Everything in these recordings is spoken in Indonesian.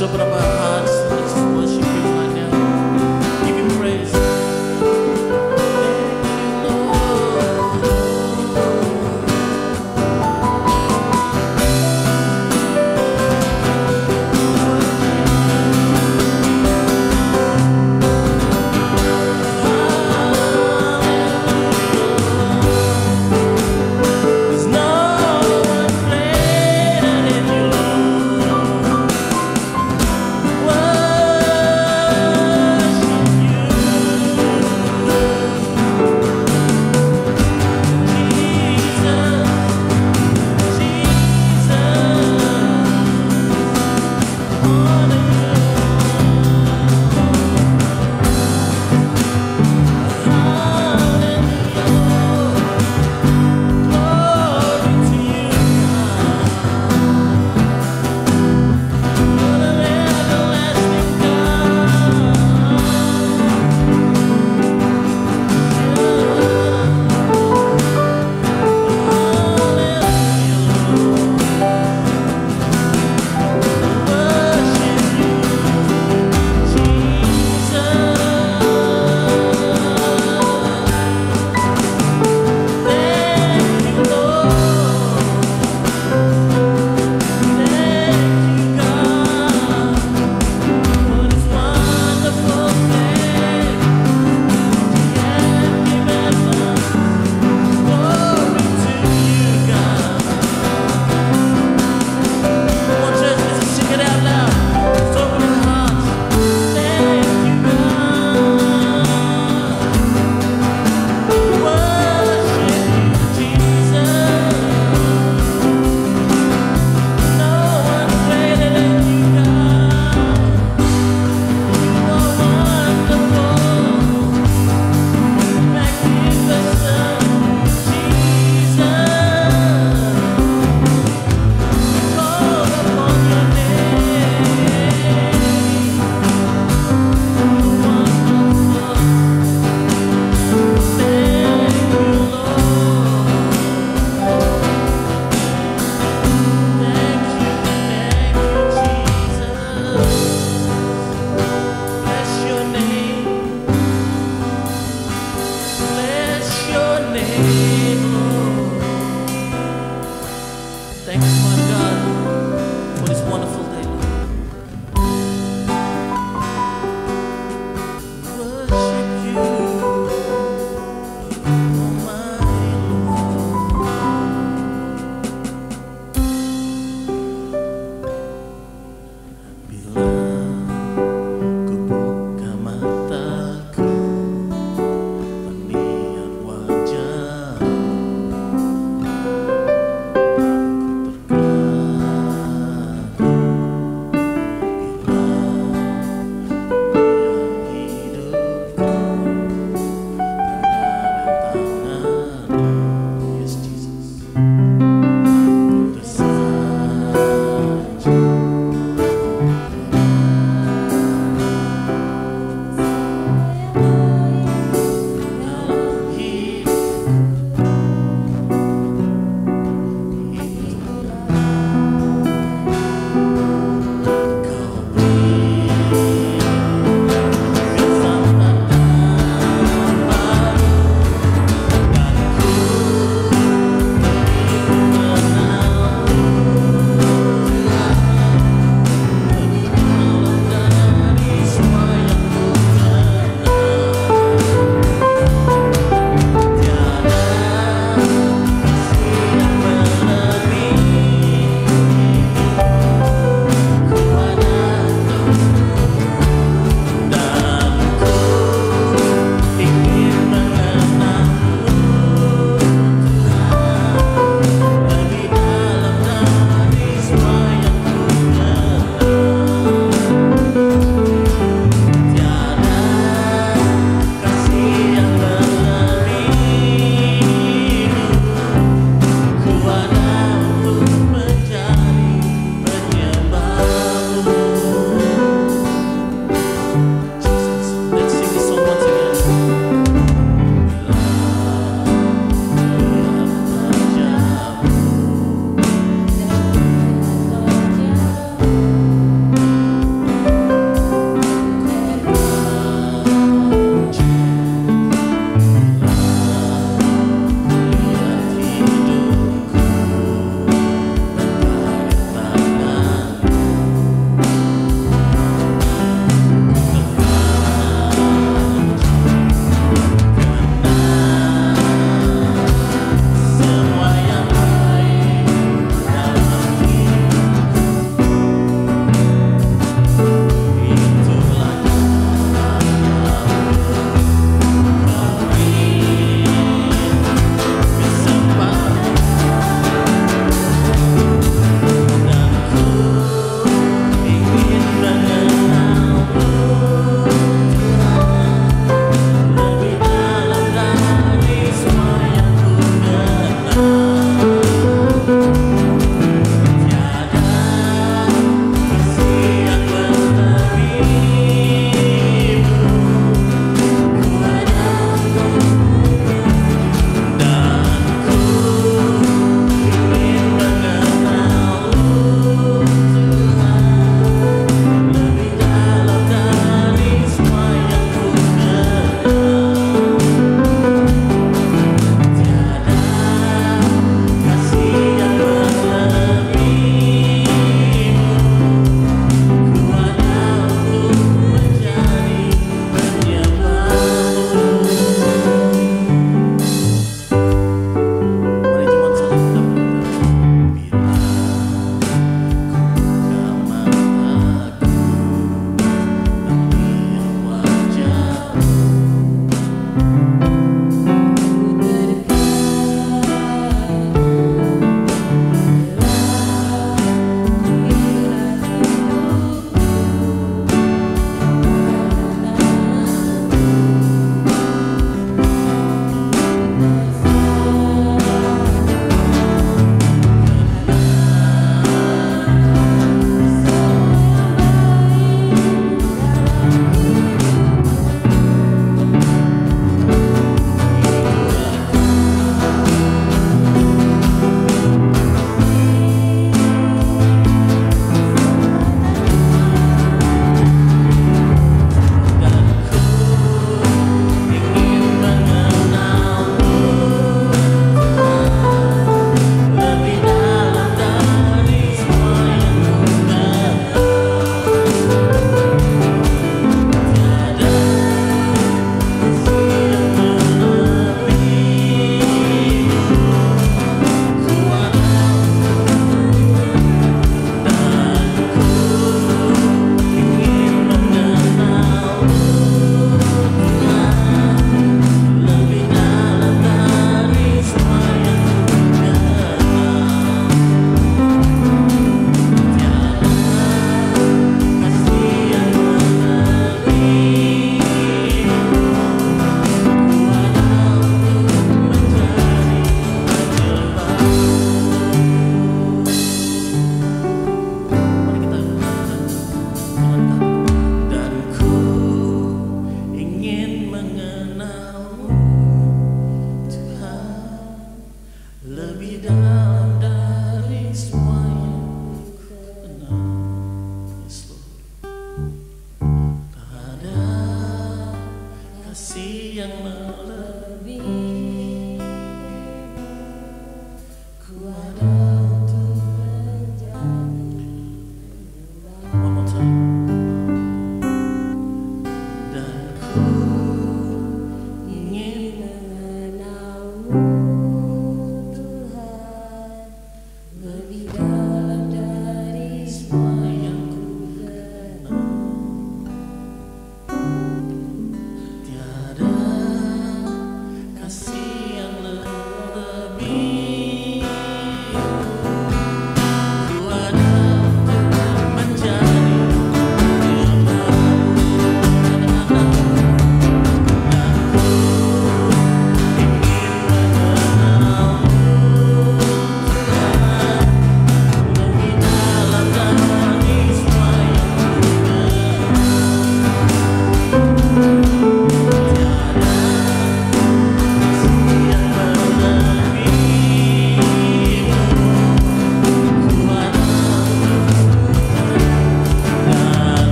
Seberapa hearts, let's worship Him right now. Give Him praise. Thank you, Father God, for this wonderful day, Lord. Worship you, Almighty Lord. Bila ku buka mataku, melihat wajah, ku terkagum.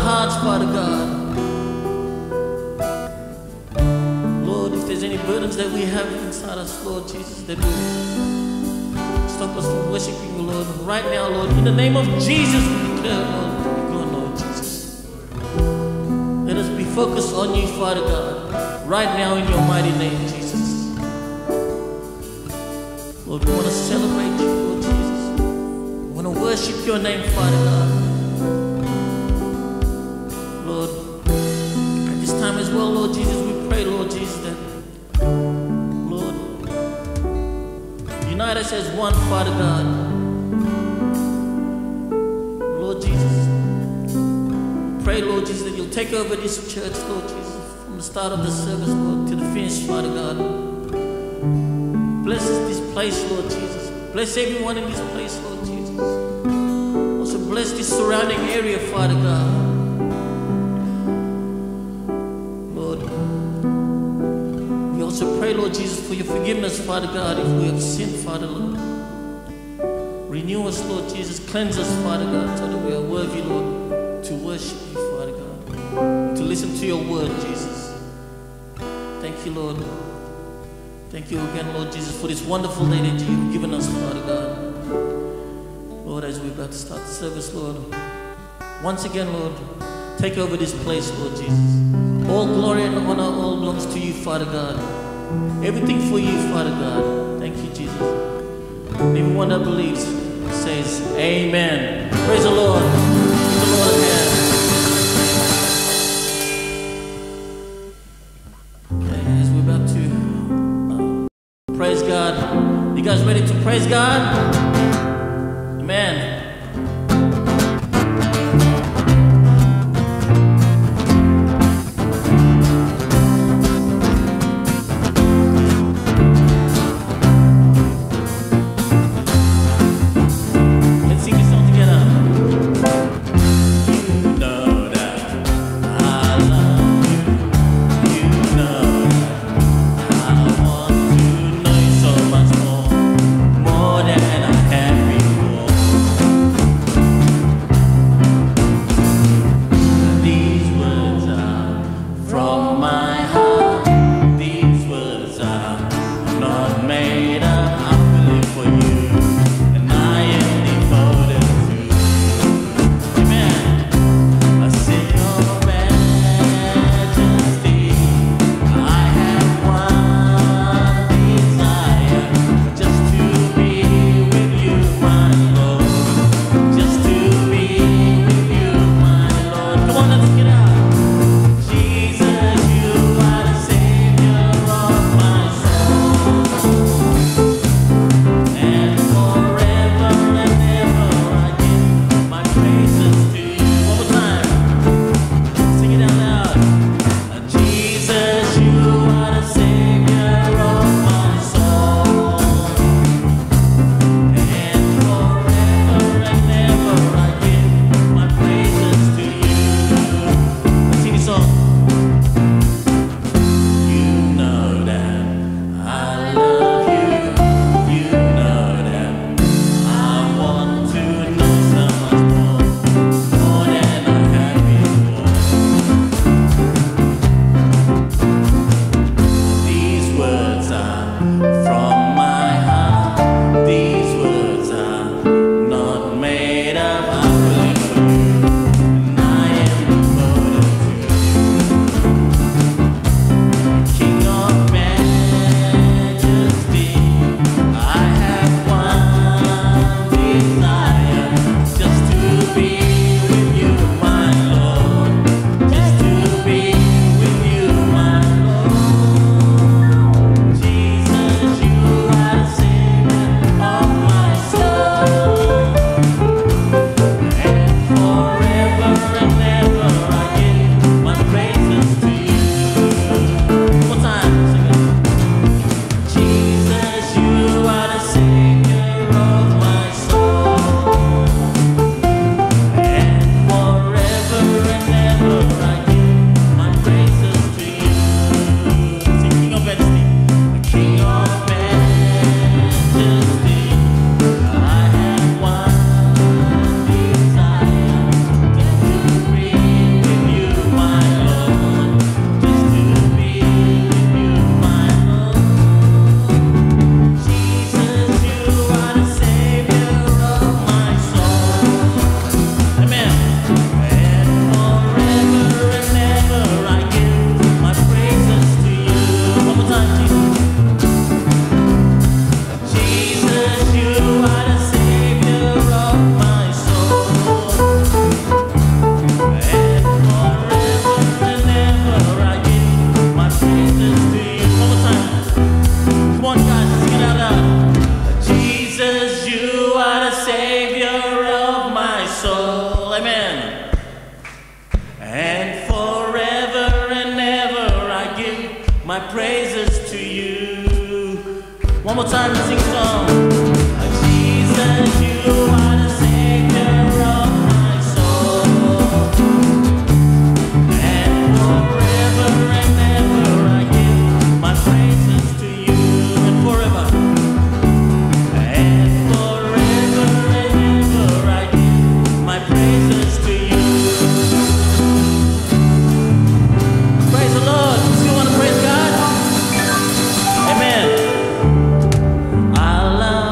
hearts, Father God. Lord, if there's any burdens that we have inside us, Lord Jesus, that will stop us from worshiping you, Lord, right now, Lord, in the name of Jesus, we declare, Lord, go, Lord Jesus. Let us be focused on you, Father God, right now in your mighty name, Jesus. Lord, we want to celebrate you, Lord Jesus. We want to worship your name, Father God. Lord, at this time as well, Lord Jesus, we pray, Lord Jesus, that, Lord, unite us as one, Father God. Lord Jesus, pray, Lord Jesus, that you'll take over this church, Lord Jesus, from the start of the service, Lord, to the finish, Father God. Bless this place, Lord Jesus. Bless everyone in this place, Lord Jesus. Also bless this surrounding area, Father God. Lord, we also pray, Lord Jesus, for your forgiveness, Father God, if we have sinned, Father, Lord. Renew us, Lord Jesus. Cleanse us, Father God, so that we are worthy, Lord, to worship you, Father God, to listen to your word, Jesus. Thank you, Lord. Thank you again, Lord Jesus, for this wonderful day that you've given us, Father God. Lord, as we're about to start the service, Lord, once again, Lord, take over this place, Lord Jesus. All glory and honor all belongs to you, Father God. Everything for you, Father God. Thank you, Jesus. And everyone that believes says, Amen. Praise the Lord. Give the Lord a hand. Praise God. You guys ready to praise God? Amen. Let's sing this song together. more time to sing song. Jesus, you are the Savior of my soul. And forever and ever I give my praises to you. And forever. And forever and ever I give my praises to you. Praise the Lord. Still want to praise God? Amen. I love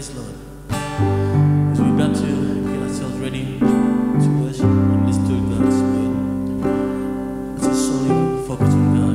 place, Lord. As we're about to get ourselves ready to worship and listen to God's word, let's just solely focus on God.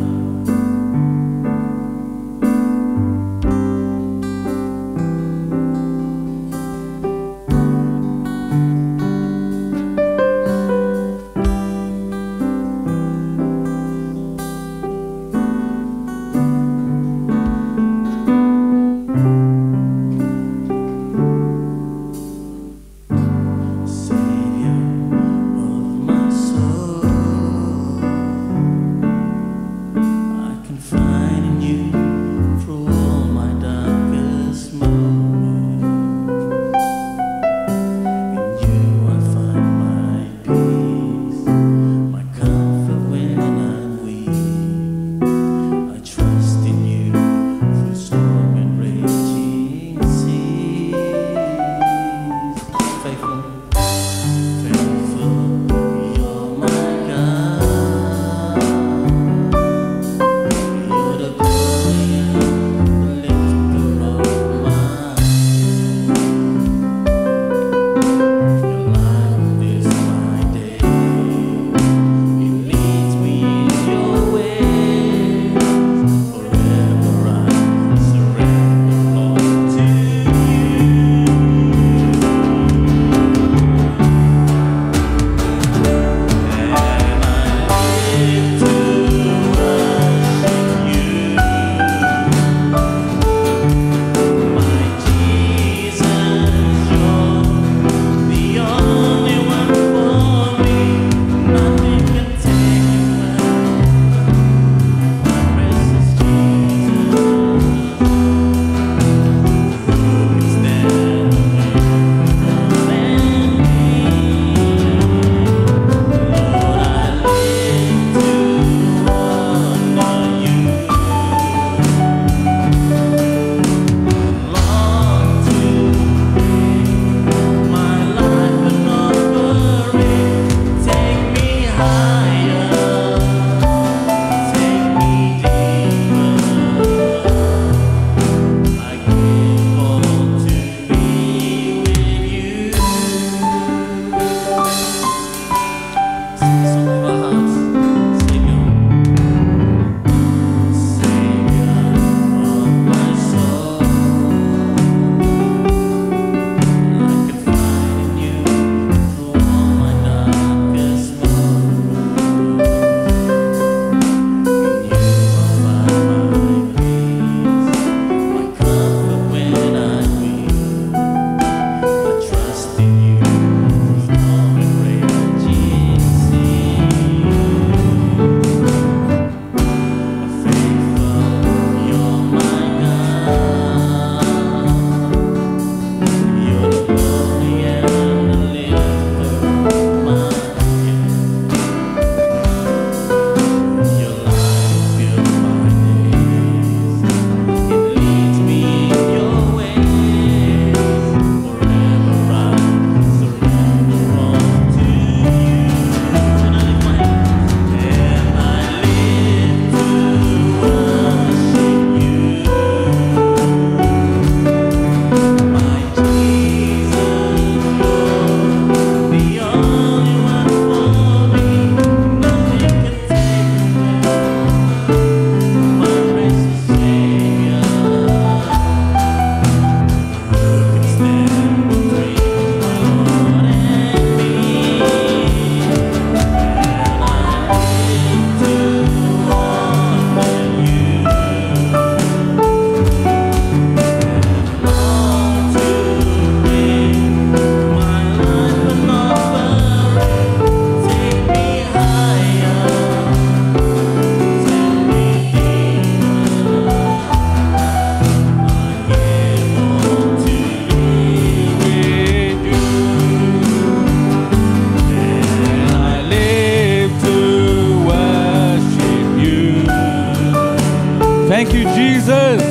Thank you, Jesus.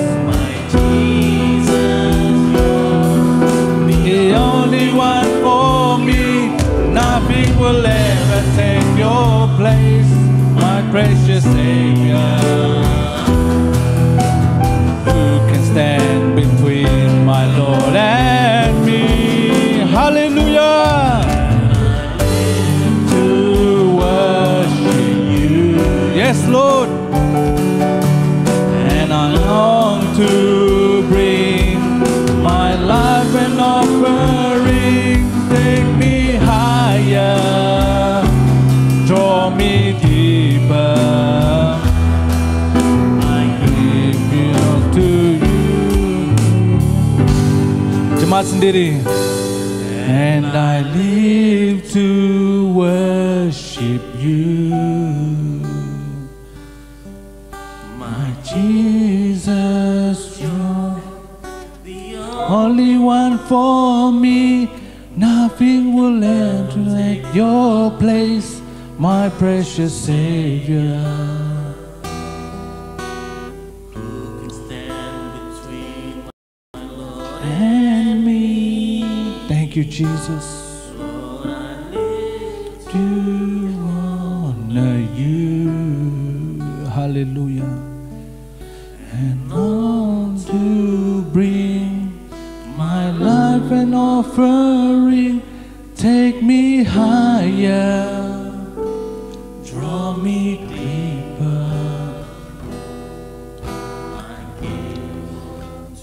The only one for me. Nothing will ever take your place, my precious Savior. Who can stand between my Lord and offering, take me higher, draw me deeper. I give you to you. Jemaat sendiri. And I live to worship you, my Jesus, you're The only one for me. Nothing will ever take your place, my precious Savior. who can stand between my Lord And me. Thank you, Jesus. Lord, I live To honor you. Hallelujah. And on to bring my life an offering. Take me higher, draw me deeper.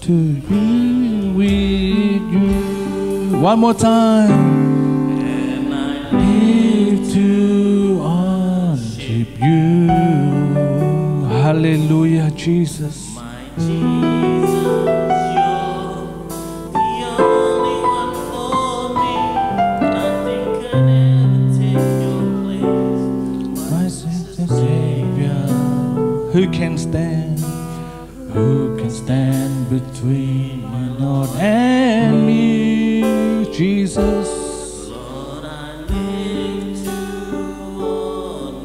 To be with you. One more time. and I Live to worship you. Hallelujah, Jesus. my Jesus, you're the only one for me. Nothing can ever take your place. My Savior. Who can stand? Who can stand between my Lord and me? Jesus. Lord, I live to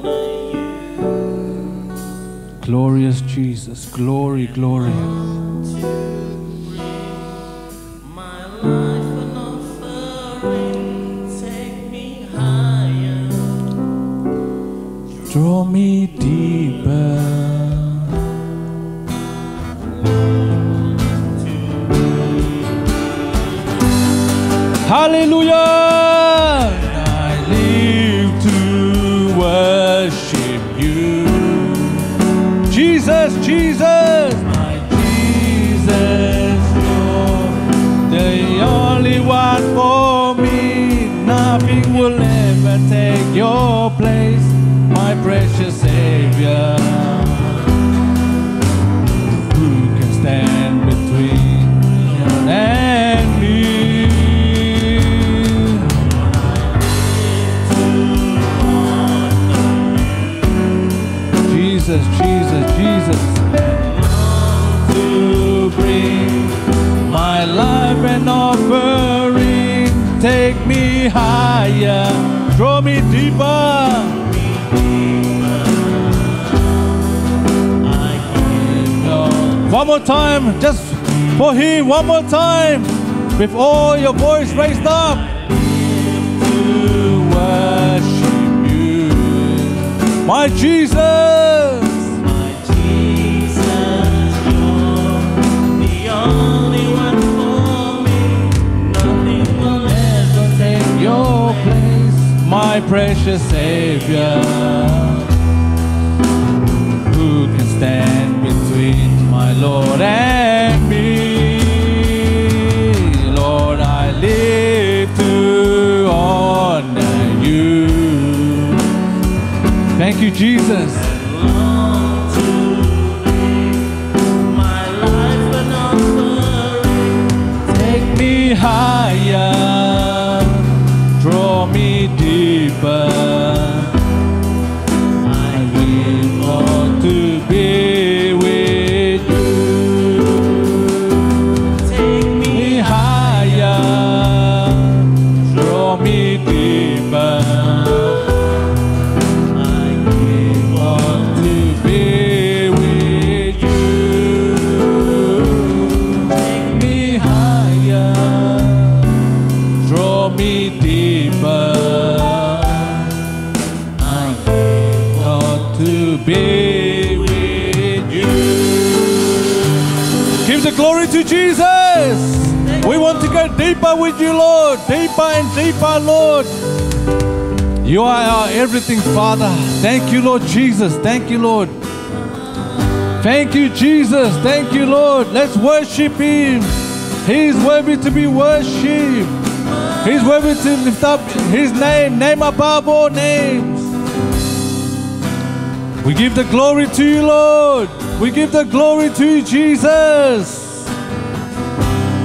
honor you. Glorious Jesus. Glory, glory. To bring my life an offering. Take me higher. Draw me deeper. Hallelujah! I live to worship you. Jesus, Jesus, my Jesus, you're the only one for me. Nothing will ever take your place, my precious Savior. Who can stand between you and me? Jesus, Jesus, Jesus. To bring my life an offering, take me higher, draw me deeper. One more time, just for Him, one more time, with all your voice raised up. To worship you, my Jesus. My Jesus, you're the only one for me. Nothing will ever take Your place, my precious Savior. Who can stand between my Lord and me? Lord, I live to honor you. Thank you, Jesus. long to bring my life an offering. Take me higher, draw me deeper. I will want to be with you. Take me Me higher, draw me deeper. I will want to be with you. Take me higher, draw me deeper. I want to be with you. Give the glory to Jesus. We want to go deeper with you, Lord. Deeper and deeper, Lord. You are our everything, Father. Thank you, Lord Jesus. Thank you, Lord. Thank you, Jesus. Thank you, Lord. Let's worship Him. He is worthy to be worshipped. He's worthy to lift up His name above all names. We give the glory to you, Lord. We give the glory to you, Jesus.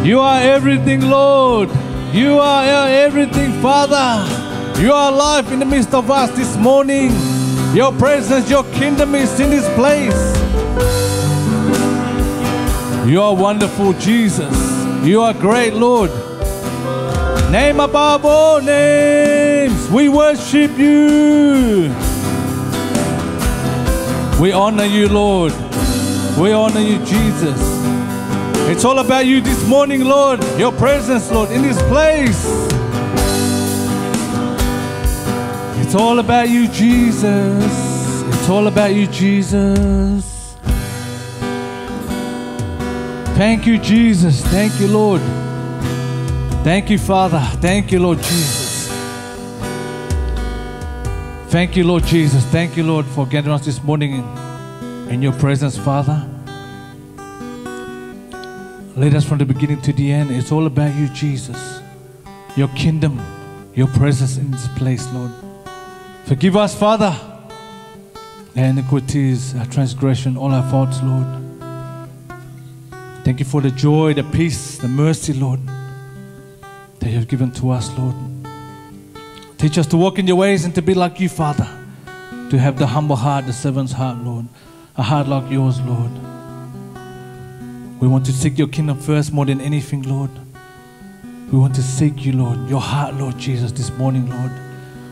You are everything, Lord. You are everything, Father. You are alive in the midst of us this morning. Your presence, your kingdom is in this place. You are wonderful, Jesus. You are great, Lord. Name above all names. We worship you. We honor you, Lord. We honor you, Jesus. It's all about you this morning, Lord. Your presence, Lord, in this place. It's all about you, Jesus. It's all about you, Jesus. Thank you, Jesus. Thank you, Lord. Thank you, Father. Thank you, Lord Jesus. Thank you, Lord Jesus. Thank you, Lord, for getting us this morning in your presence, Father. Lead us from the beginning to the end. It's all about you, Jesus. Your kingdom, your presence in this place, Lord. Forgive us, Father, our iniquities, our transgression, all our faults, Lord. Thank you for the joy, the peace, the mercy, Lord, that you have given to us, Lord. Teach us to walk in your ways and to be like you, Father. To have the humble heart, the servant's heart, Lord. A heart like yours, Lord. We want to seek your kingdom first more than anything, Lord. We want to seek you, Lord. Your heart, Lord Jesus, this morning, Lord.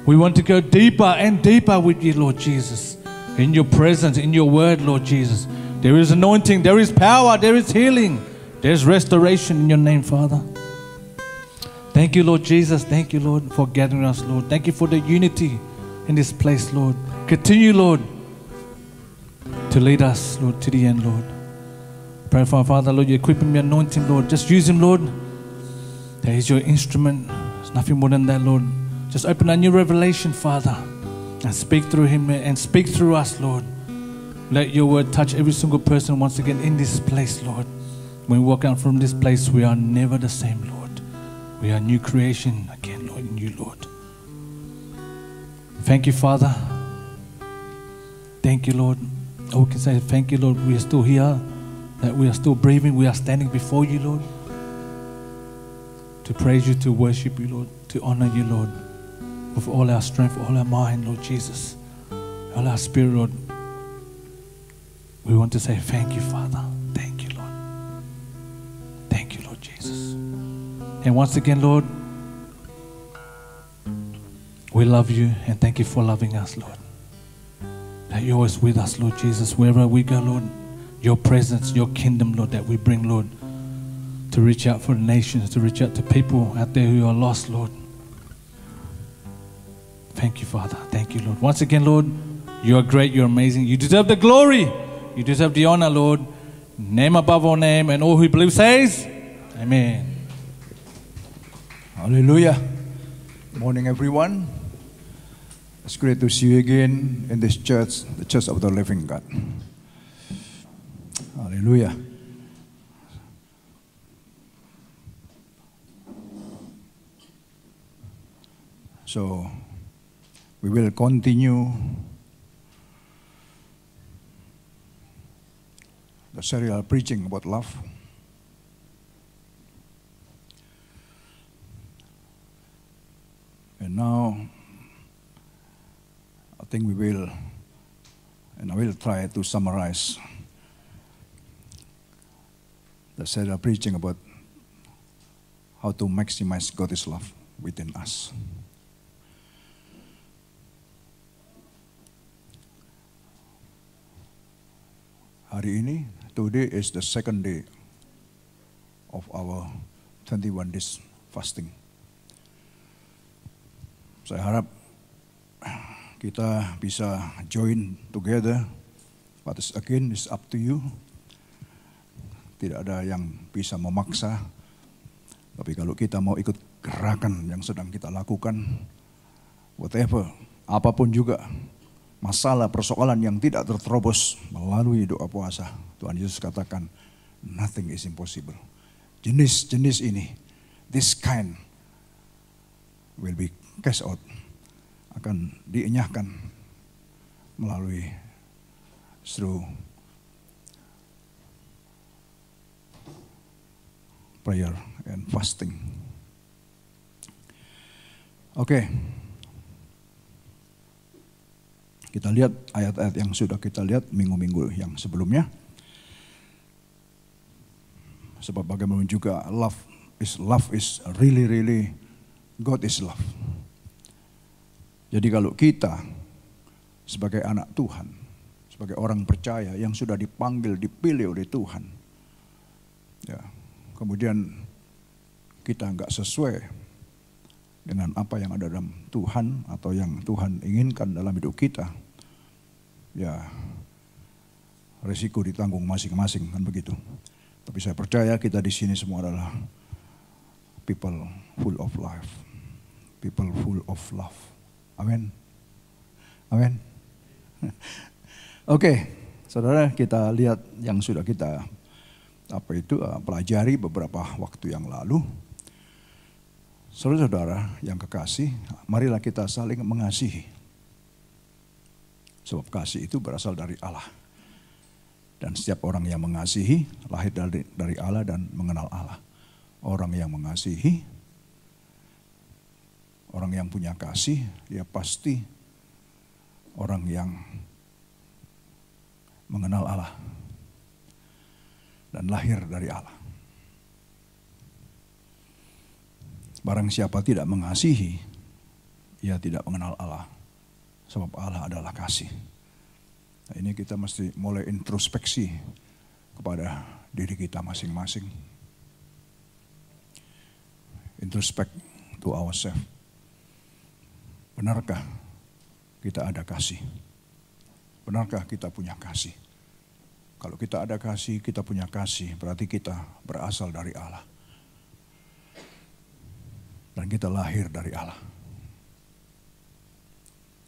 We want to go deeper and deeper with you, Lord Jesus. In your presence, in your word, Lord Jesus. There is anointing, there is power, there is healing. There is restoration in your name, Father. Thank you, Lord Jesus. Thank you, Lord, for gathering us, Lord. Thank you for the unity in this place, Lord. Continue, Lord, to lead us, Lord, to the end, Lord. Pray for our Father, Lord, you equip him, you anoint him, Lord. Just use him, Lord. That is your instrument. There's nothing more than that, Lord. Just open a new revelation, Father, and speak through him and speak through us, Lord. Let your word touch every single person once again in this place, Lord. When we walk out from this place, we are never the same, Lord. We are new creation again, Lord, in you, Lord. Thank you, Father. Thank you, Lord. Oh, we can say thank you, Lord. We are still here, that we are still breathing. We are standing before you, Lord, to praise you, to worship you, Lord, to honor you, Lord, with all our strength, all our mind, Lord Jesus, all our spirit, Lord. We want to say thank you, Father. Thank you, Lord. Thank you, Lord Jesus. And once again, Lord, we love you and thank you for loving us, Lord. That you're always with us, Lord Jesus. Wherever we go, Lord, your presence, your kingdom, Lord, that we bring, Lord, to reach out for the nations, to reach out to people out there who are lost, Lord. Thank you, Father. Thank you, Lord. Once again, Lord, you are great, you're amazing. You deserve the glory. You deserve the honor, Lord. Name above all name, and all who believe says, Amen. Hallelujah. Good morning, everyone. It's great to see you again in this church, the Church of the Living God. Hallelujah. So, we will continue the serial preaching about love. And now, I think we will, and I will try to summarize the serial preaching about how to maximize God's love within us. Hari ini, today is the second day of our 21 days fasting. Saya harap kita bisa join together, but again it's up to you. Tidak ada yang bisa memaksa, tapi kalau kita mau ikut gerakan yang sedang kita lakukan, whatever, apapun juga, masalah, persoalan yang tidak terterobos melalui doa puasa, Tuhan Yesus katakan, nothing is impossible jenis-jenis ini, this kind will be cast out, akan dienyahkan melalui through prayer and fasting. Oke. Kita lihat ayat-ayat yang sudah kita lihat minggu-minggu yang sebelumnya. Sebab bagaimana juga love is really God is love. Jadi kalau kita sebagai anak Tuhan, sebagai orang percaya yang sudah dipanggil, dipilih oleh Tuhan, ya, kemudian kita nggak sesuai dengan apa yang ada dalam Tuhan atau yang Tuhan inginkan dalam hidup kita, ya risiko ditanggung masing-masing, kan begitu. Tapi saya percaya kita di sini semua adalah people full of life, people full of love. Amin. Amin. Oke, saudara, kita lihat yang sudah kita pelajari beberapa waktu yang lalu. Saudara-saudara yang kekasih, marilah kita saling mengasihi. Sebab kasih itu berasal dari Allah. Dan setiap orang yang mengasihi lahir dari Allah dan mengenal Allah. Orang yang mengasihi, orang yang punya kasih, dia pasti orang yang mengenal Allah dan lahir dari Allah. Barang siapa tidak mengasihi, ia tidak mengenal Allah. Sebab Allah adalah kasih. Nah, ini kita mesti mulai introspeksi kepada diri kita masing-masing. Introspect to ourselves. Benarkah kita ada kasih? Benarkah kita punya kasih? Kalau kita ada kasih, kita punya kasih, berarti kita berasal dari Allah. Dan kita lahir dari Allah.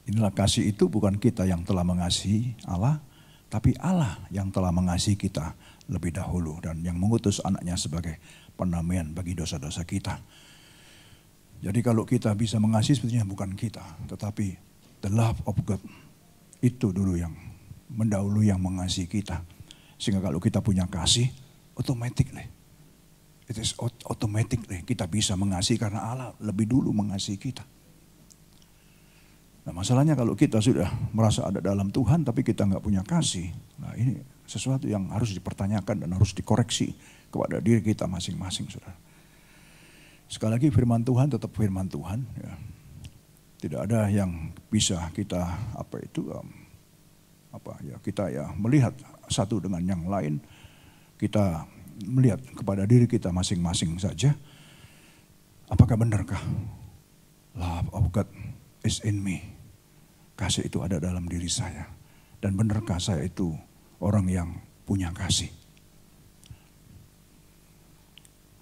Inilah kasih itu bukan kita yang telah mengasihi Allah, tapi Allah yang telah mengasihi kita lebih dahulu dan yang mengutus anaknya sebagai pendamaian bagi dosa-dosa kita. Jadi kalau kita bisa mengasihi sebetulnya bukan kita, tetapi the love of God itu dulu yang mendahului yang mengasihi kita. Sehingga kalau kita punya kasih, automatically kita bisa mengasihi karena Allah lebih dulu mengasihi kita. Nah, masalahnya kalau kita sudah merasa ada dalam Tuhan tapi kita nggak punya kasih, nah ini sesuatu yang harus dipertanyakan dan harus dikoreksi kepada diri kita masing-masing, saudara. Sekali lagi firman Tuhan tetap firman Tuhan. Ya. Tidak ada yang bisa kita kita melihat satu dengan yang lain. Kita melihat kepada diri kita masing-masing saja. Apakah benarkah love of God is in me? Kasih itu ada dalam diri saya. Dan benarkah saya itu orang yang punya kasih?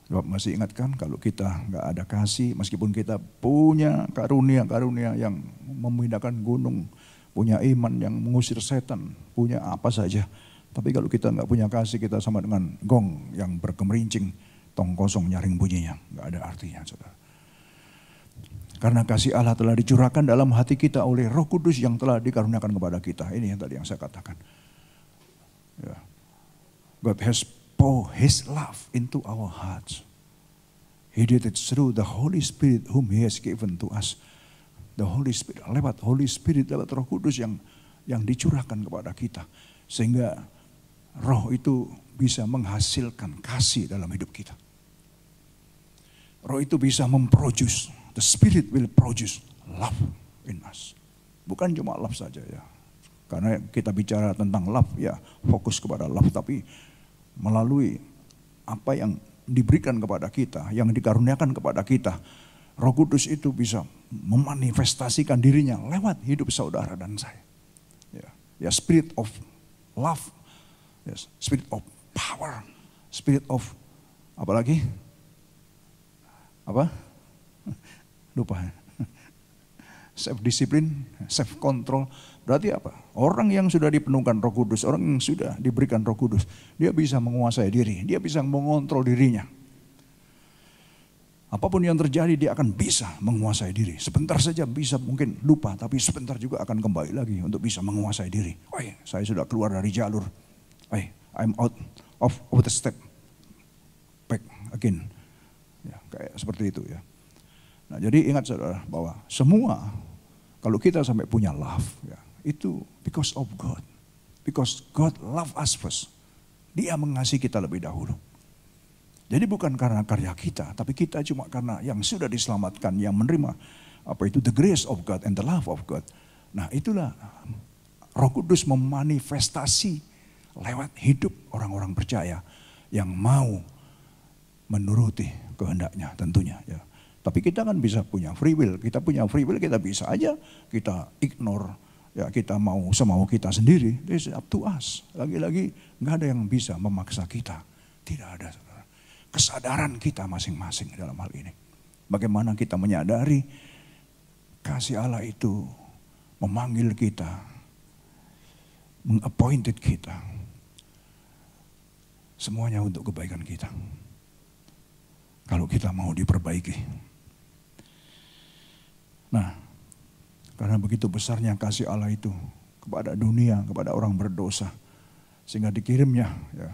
Sebab masih ingatkan kalau kita nggak ada kasih, meskipun kita punya karunia-karunia yang memindahkan gunung, punya iman yang mengusir setan, punya apa saja. Tapi kalau kita nggak punya kasih, kita sama dengan gong yang berkemerincing, tong kosong nyaring bunyinya, nggak ada artinya, saudara. Karena kasih Allah telah dicurahkan dalam hati kita oleh Roh Kudus yang telah dikaruniakan kepada kita. Ini yang tadi yang saya katakan. Ya. God has poured His love into our hearts. He did it through the Holy Spirit whom He has given to us. The Holy Spirit, lewat Holy Spirit, lewat Roh Kudus yang dicurahkan kepada kita. Sehingga Roh itu bisa menghasilkan kasih dalam hidup kita. Roh itu bisa memproduce. The Spirit will produce love in us. Bukan cuma love saja ya. Karena kita bicara tentang love ya fokus kepada love. Tapi melalui apa yang diberikan kepada kita, yang dikaruniakan kepada kita. Roh Kudus itu bisa memanifestasikan dirinya lewat hidup saudara dan saya. Ya, spirit of love, yes, spirit of power, spirit of apa lagi? Apa? Lupa. Self discipline, self control. Berarti apa? Orang yang sudah dipenuhkan Roh Kudus, orang yang sudah diberikan Roh Kudus, dia bisa menguasai diri, dia bisa mengontrol dirinya. Apapun yang terjadi dia akan bisa menguasai diri. Sebentar saja bisa mungkin lupa, tapi sebentar juga akan kembali lagi untuk bisa menguasai diri. Saya sudah keluar dari jalur. I'm out of the step. Back again. Ya, kayak seperti itu ya. Nah, jadi ingat saudara bahwa semua kalau kita sampai punya love, ya, itu because of God. Because God love us first. Dia mengasihi kita lebih dahulu. Jadi bukan karena karya kita, tapi kita cuma karena yang sudah diselamatkan, yang menerima the grace of God and the love of God. Nah, itulah Roh Kudus memanifestasi lewat hidup orang-orang percaya yang mau menuruti kehendaknya tentunya. Ya. Tapi kita kan bisa punya free will. Kita punya free will, kita bisa aja kita ignore. Ya, kita mau semau kita sendiri. This is up to us. Lagi-lagi nggak ada yang bisa memaksa kita. Tidak ada. Kesadaran kita masing-masing dalam hal ini. Bagaimana kita menyadari kasih Allah itu memanggil kita, mengappointed kita. Semuanya untuk kebaikan kita. Kalau kita mau diperbaiki. Nah, karena begitu besarnya kasih Allah itu kepada dunia, kepada orang berdosa. Sehingga dikirimnya ya,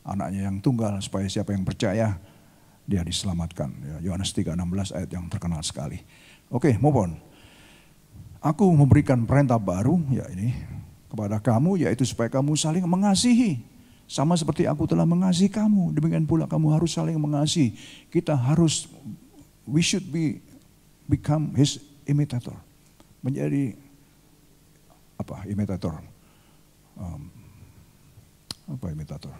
anaknya yang tunggal supaya siapa yang percaya dia diselamatkan. Ya, Yohanes 3:16 ayat yang terkenal sekali. Oke, move on. Aku memberikan perintah baru ya ini kepada kamu, yaitu supaya kamu saling mengasihi. Sama seperti aku telah mengasihi kamu, demikian pula kamu harus saling mengasihi. We should become his imitator. Menjadi imitator? Imitator?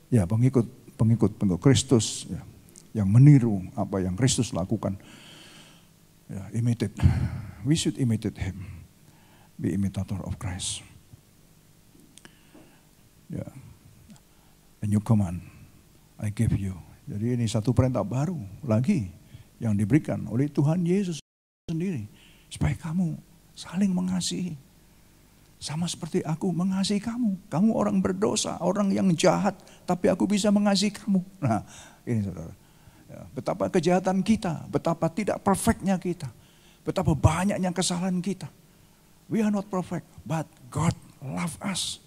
Ya, pengikut Kristus ya, yang meniru apa yang Kristus lakukan. Ya, imitate. We should imitate him. Be imitator of Christ. Ya. A new command I give you. Jadi ini satu perintah baru lagi yang diberikan oleh Tuhan Yesus sendiri. Supaya kamu saling mengasihi. Sama seperti aku mengasihi kamu. Kamu orang berdosa, orang yang jahat. Tapi aku bisa mengasihi kamu. Nah ini saudara. Ya, betapa kejahatan kita. Betapa tidak perfectnya kita. Betapa banyaknya kesalahan kita. We are not perfect, but God love us.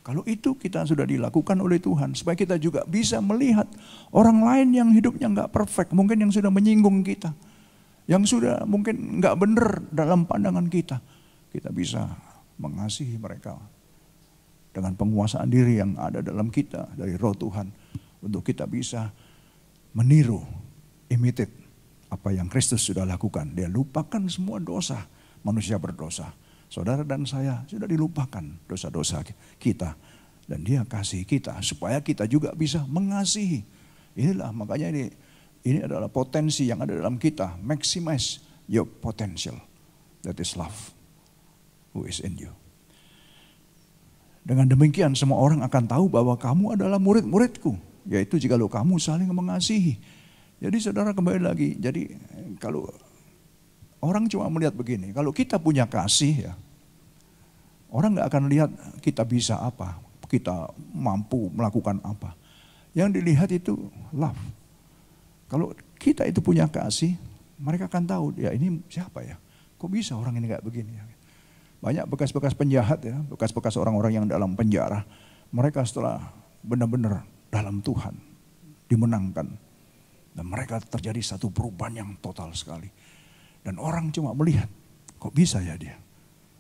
Kalau itu kita sudah dilakukan oleh Tuhan. Supaya kita juga bisa melihat orang lain yang hidupnya nggak perfect. Mungkin yang sudah menyinggung kita. Yang sudah mungkin nggak benar dalam pandangan kita. Kita bisa mengasihi mereka. Dengan penguasaan diri yang ada dalam kita. Dari roh Tuhan. Untuk kita bisa meniru, imitate apa yang Kristus sudah lakukan. Dia lupakan semua dosa. Manusia berdosa. Saudara dan saya sudah dilupakan dosa-dosa kita. Dan dia kasih kita supaya kita juga bisa mengasihi. Inilah makanya ini adalah potensi yang ada dalam kita. Maximize your potential. That is love. Who is in you. Dengan demikian semua orang akan tahu bahwa kamu adalah murid-muridku. Yaitu jika kamu saling mengasihi. Jadi saudara kembali lagi. Jadi kalau orang cuma melihat begini, kalau kita punya kasih ya, orang gak akan lihat kita bisa apa, kita mampu melakukan apa. Yang dilihat itu love. Kalau kita itu punya kasih, mereka akan tahu, ya ini siapa ya, kok bisa orang ini gak begini. Banyak bekas-bekas penjahat ya, bekas-bekas orang-orang yang dalam penjara, mereka setelah benar-benar dalam Tuhan, dimenangkan. Dan mereka terjadi satu perubahan yang total sekali. Dan orang cuma melihat, kok bisa ya dia?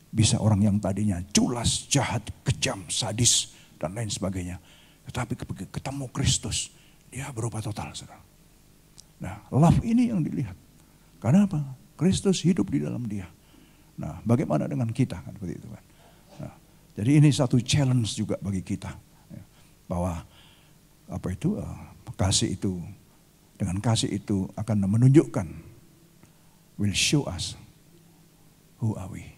Bisa orang yang tadinya culas, jahat, kejam, sadis, dan lain sebagainya. Tetapi ketemu Kristus, dia berubah total. Saudara. Nah, love ini yang dilihat. Karena apa? Kristus hidup di dalam dia. Nah, bagaimana dengan kita? Kan seperti itu kan. Nah, jadi ini satu challenge juga bagi kita. Bahwa kasih itu, dengan kasih itu akan menunjukkan, will show us who are we.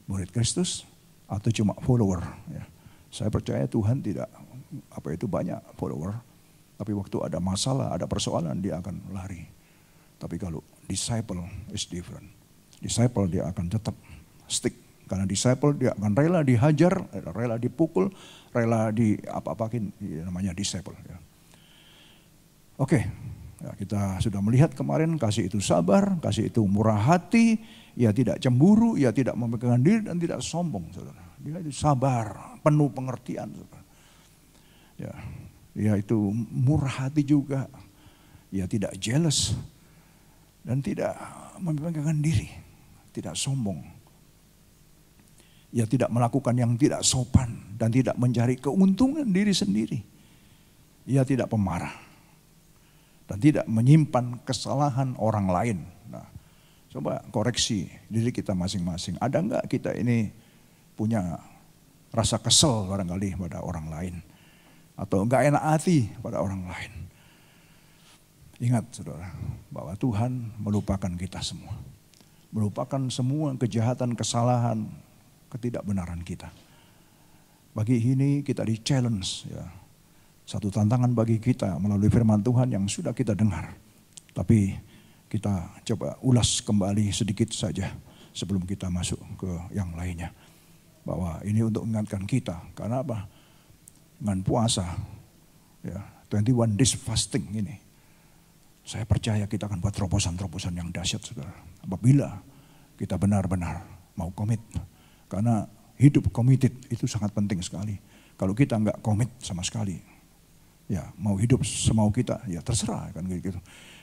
Murid Kristus atau cuma follower. Ya. Saya percaya Tuhan tidak banyak follower. Tapi waktu ada masalah, ada persoalan dia akan lari. Tapi kalau disciple is different. Disciple dia akan tetap stick Karena disciple dia akan rela dihajar, rela dipukul, rela di apa-apakin, namanya disciple. Ya. Oke, ya, kita sudah melihat kemarin kasih itu sabar, kasih itu murah hati, ia tidak cemburu, ia tidak memegangkan diri dan tidak sombong, saudara. Dia itu sabar, penuh pengertian, saudara. Ya, ia itu murah hati juga, ia tidak jealous dan tidak memegangkan diri, tidak sombong. Ia tidak melakukan yang tidak sopan dan tidak mencari keuntungan diri sendiri. Ia tidak pemarah dan tidak menyimpan kesalahan orang lain. Nah, coba koreksi diri kita masing-masing. Ada enggak kita ini punya rasa kesel barangkali pada orang lain? Atau enggak enak hati pada orang lain? Ingat saudara, bahwa Tuhan melupakan kita semua. Melupakan semua kejahatan, kesalahan, ketidakbenaran kita. Bagi ini kita di-challenge ya. Satu tantangan bagi kita melalui firman Tuhan yang sudah kita dengar. Tapi kita coba ulas kembali sedikit saja sebelum kita masuk ke yang lainnya. Bahwa ini untuk mengingatkan kita. Karena apa? Dengan puasa, ya, 21 days fasting ini. Saya percaya kita akan buat terobosan-terobosan yang dahsyat, saudara. Apabila kita benar-benar mau komit. Karena hidup committed itu sangat penting sekali. Kalau kita nggak komit sama sekali, ya mau hidup semau kita, ya terserah kan gitu.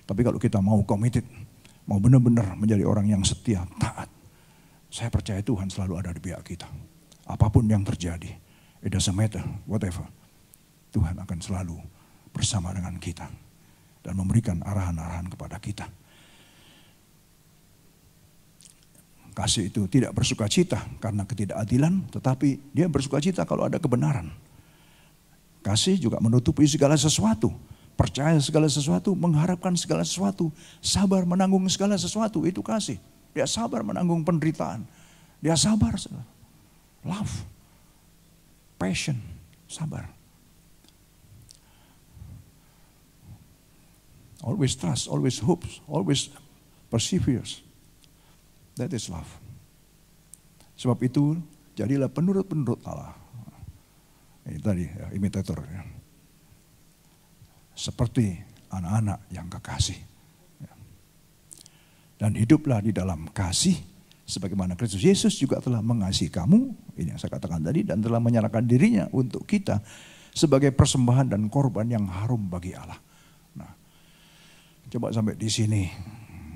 Tapi kalau kita mau committed, mau benar-benar menjadi orang yang setia, taat, saya percaya Tuhan selalu ada di pihak kita. Apapun yang terjadi, it doesn't matter, whatever. Tuhan akan selalu bersama dengan kita dan memberikan arahan-arahan kepada kita. Kasih itu tidak bersuka cita karena ketidakadilan, tetapi dia bersuka cita kalau ada kebenaran. Kasih juga menutupi segala sesuatu, percaya segala sesuatu, mengharapkan segala sesuatu, sabar menanggung segala sesuatu, itu kasih. Dia sabar menanggung penderitaan, dia sabar. Love, passion, sabar. Always trust, always hopes, always perseveres. That is love. Sebab itu jadilah penurut-penurut Allah. Ini tadi ya, imitator. Ya. Seperti anak-anak yang kekasih. Ya. Dan hiduplah di dalam kasih. Sebagaimana Kristus Yesus juga telah mengasihi kamu. Ini yang saya katakan tadi. Dan telah menyerahkan dirinya untuk kita. Sebagai persembahan dan korban yang harum bagi Allah. Nah, coba sampai di sini.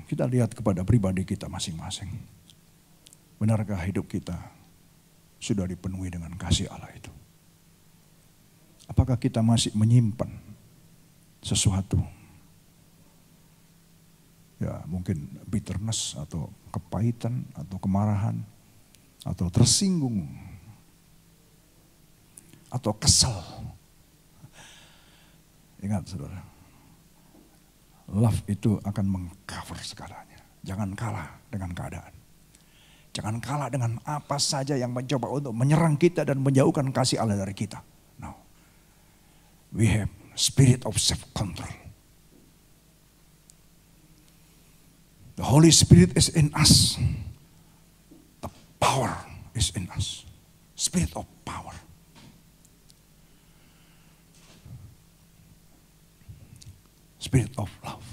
Kita lihat kepada pribadi kita masing-masing. Benarkah hidup kita sudah dipenuhi dengan kasih Allah itu? Apakah kita masih menyimpan sesuatu? Ya mungkin bitterness atau kepahitan atau kemarahan atau tersinggung atau kesal. Ingat saudara. Love itu akan mengcover segalanya. Jangan kalah dengan keadaan. Jangan kalah dengan apa saja yang mencoba untuk menyerang kita dan menjauhkan kasih Allah dari kita. No. We have spirit of self-control. The Holy Spirit is in us. The power is in us. Spirit of power. Spirit of love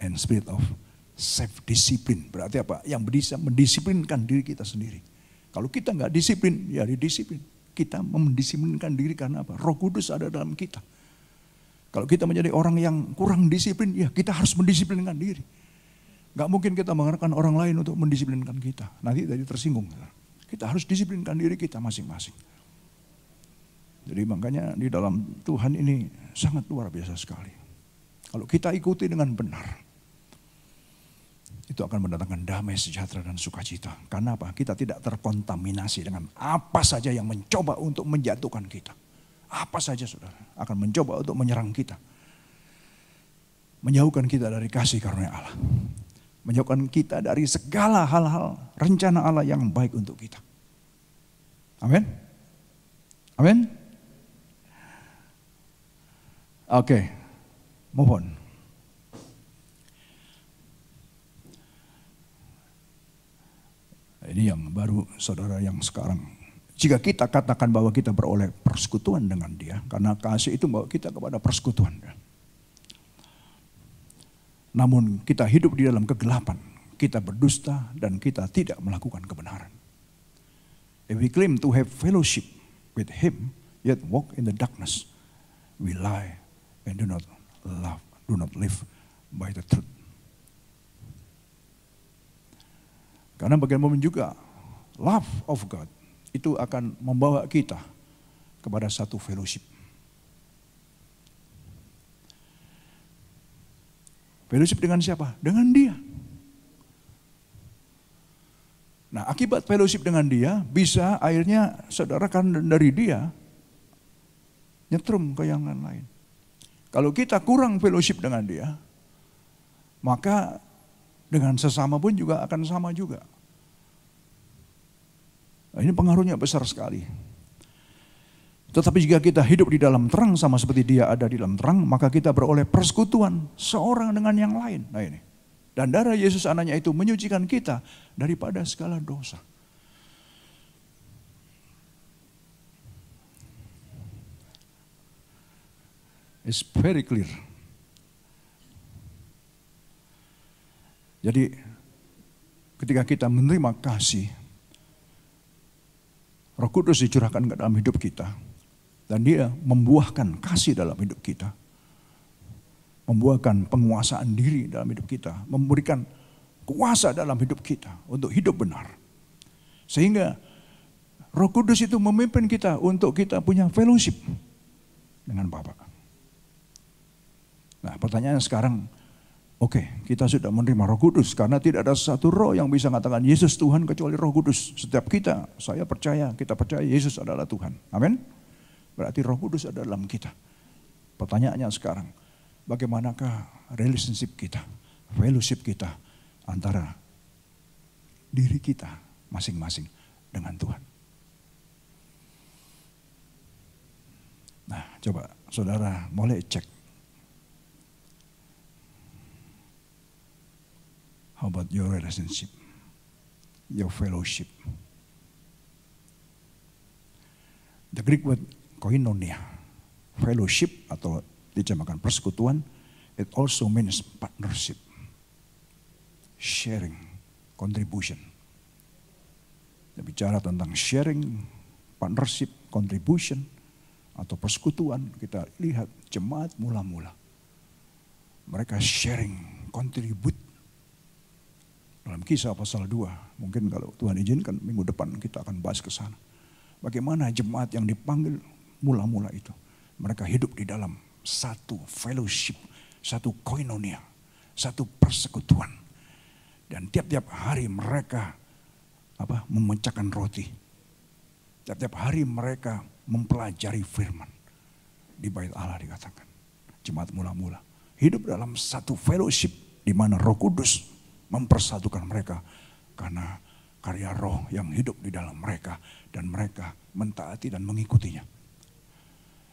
and spirit of self-discipline. Berarti apa? Yang bisa mendisiplinkan diri kita sendiri. Kalau kita nggak disiplin, ya didisiplin. Kita mendisiplinkan diri karena apa? Roh Kudus ada dalam kita. Kalau kita menjadi orang yang kurang disiplin, ya kita harus mendisiplinkan diri. Nggak mungkin kita mengharapkan orang lain untuk mendisiplinkan kita. Nanti tadi tersinggung. Kita harus disiplinkan diri kita masing-masing. Jadi makanya di dalam Tuhan ini sangat luar biasa sekali. Kalau kita ikuti dengan benar, itu akan mendatangkan damai, sejahtera, dan sukacita. Karena apa? Kita tidak terkontaminasi dengan apa saja yang mencoba untuk menjatuhkan kita. Apa saja saudara, akan mencoba untuk menyerang kita. Menjauhkan kita dari kasih karunia Allah. Menjauhkan kita dari segala hal-hal rencana Allah yang baik untuk kita. Amin. Amin. Oke. Move on. Ini yang baru saudara yang sekarang. Jika kita katakan bahwa kita beroleh persekutuan dengan dia, karena kasih itu membawa kita kepada persekutuan. Namun kita hidup di dalam kegelapan, kita berdusta dan kita tidak melakukan kebenaran. If we claim to have fellowship with him, yet walk in the darkness, we lie and do not live by the truth. Karena bagaimanapun juga, love of God itu akan membawa kita kepada satu fellowship. Fellowship dengan siapa? Dengan dia. Nah, akibat fellowship dengan dia, bisa akhirnya saudara kan dari dia nyetrum ke yang lain. Kalau kita kurang fellowship dengan dia, maka dengan sesama pun juga akan sama juga. Nah, ini pengaruhnya besar sekali. Tetapi jika kita hidup di dalam terang sama seperti dia ada di dalam terang, maka kita beroleh persekutuan seorang dengan yang lain. Nah ini. Dan darah Yesus anaknya itu menyucikan kita daripada segala dosa. It's very clear. Jadi ketika kita menerima kasih, Roh Kudus dicurahkan ke dalam hidup kita. Dan dia membuahkan kasih dalam hidup kita. Membuahkan penguasaan diri dalam hidup kita. Memberikan kuasa dalam hidup kita untuk hidup benar. Sehingga Roh Kudus itu memimpin kita untuk kita punya fellowship dengan Bapa. Nah, pertanyaannya sekarang, oke, kita sudah menerima Roh Kudus karena tidak ada satu roh yang bisa mengatakan Yesus Tuhan kecuali Roh Kudus. Setiap kita, saya percaya, kita percaya Yesus adalah Tuhan. Amin. Berarti Roh Kudus ada dalam kita. Pertanyaannya sekarang, bagaimanakah relationship kita, fellowship kita antara diri kita masing-masing dengan Tuhan. Nah, coba saudara boleh cek. How about your relationship, your fellowship? The Greek word koinonia, fellowship atau diterjemahkan persekutuan, it also means partnership, sharing, contribution. Kita bicara tentang sharing, partnership, contribution, atau persekutuan, kita lihat jemaat mula-mula. Mereka sharing, contribute. Dalam Kisah pasal 2, mungkin kalau Tuhan izinkan minggu depan kita akan bahas ke sana. Bagaimana jemaat yang dipanggil mula-mula itu. Mereka hidup di dalam satu fellowship, satu koinonia, satu persekutuan. Dan tiap-tiap hari mereka memecahkan roti. Tiap-tiap hari mereka mempelajari firman. Di bait Allah dikatakan. Jemaat mula-mula hidup dalam satu fellowship di mana Roh Kudus mempersatukan mereka karena karya roh yang hidup di dalam mereka dan mereka mentaati dan mengikutinya.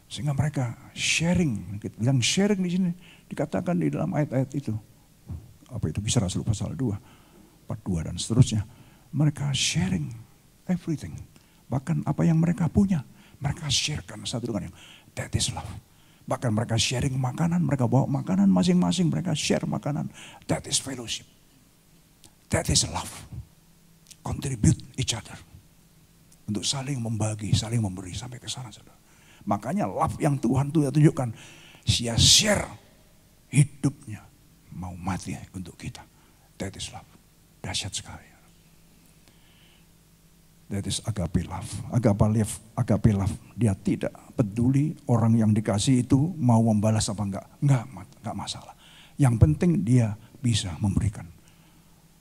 Sehingga mereka sharing, yang sharing di sini dikatakan di dalam ayat-ayat itu. Apa itu? Kisah Rasul pasal 2, part 2 dan seterusnya. Mereka sharing everything. Bahkan apa yang mereka punya, mereka sharekan satu dengan yang. That is love. Bahkan mereka sharing makanan, mereka bawa makanan masing-masing, mereka share makanan. That is fellowship. That is love. Contribute each other. Untuk saling membagi, saling memberi sampai ke sana, saudara. Makanya love yang Tuhan tunjukkan, dia share hidupnya, mau mati untuk kita. That is love. Dahsyat sekali. That is agape love. Agape love. Dia tidak peduli orang yang dikasih itu mau membalas apa enggak. Enggak masalah. Yang penting dia bisa memberikan.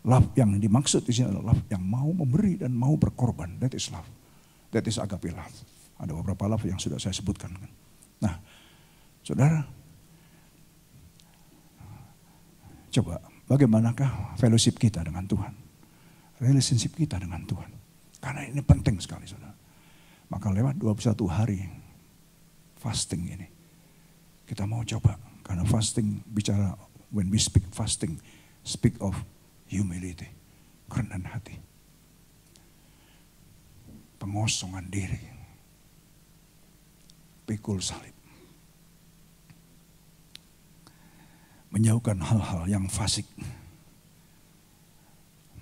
Love yang dimaksud di sini adalah love yang mau memberi dan mau berkorban. That is love. That is agape love. Ada beberapa love yang sudah saya sebutkan. Nah, saudara, coba bagaimanakah fellowship kita dengan Tuhan? Relationship kita dengan Tuhan. Karena ini penting sekali, saudara. Maka lewat 21 hari fasting ini, kita mau coba. Karena fasting bicara, when we speak fasting, speak of humility, kerendahan hati. pengosongan diri. Pikul salib. Menjauhkan hal-hal yang fasik.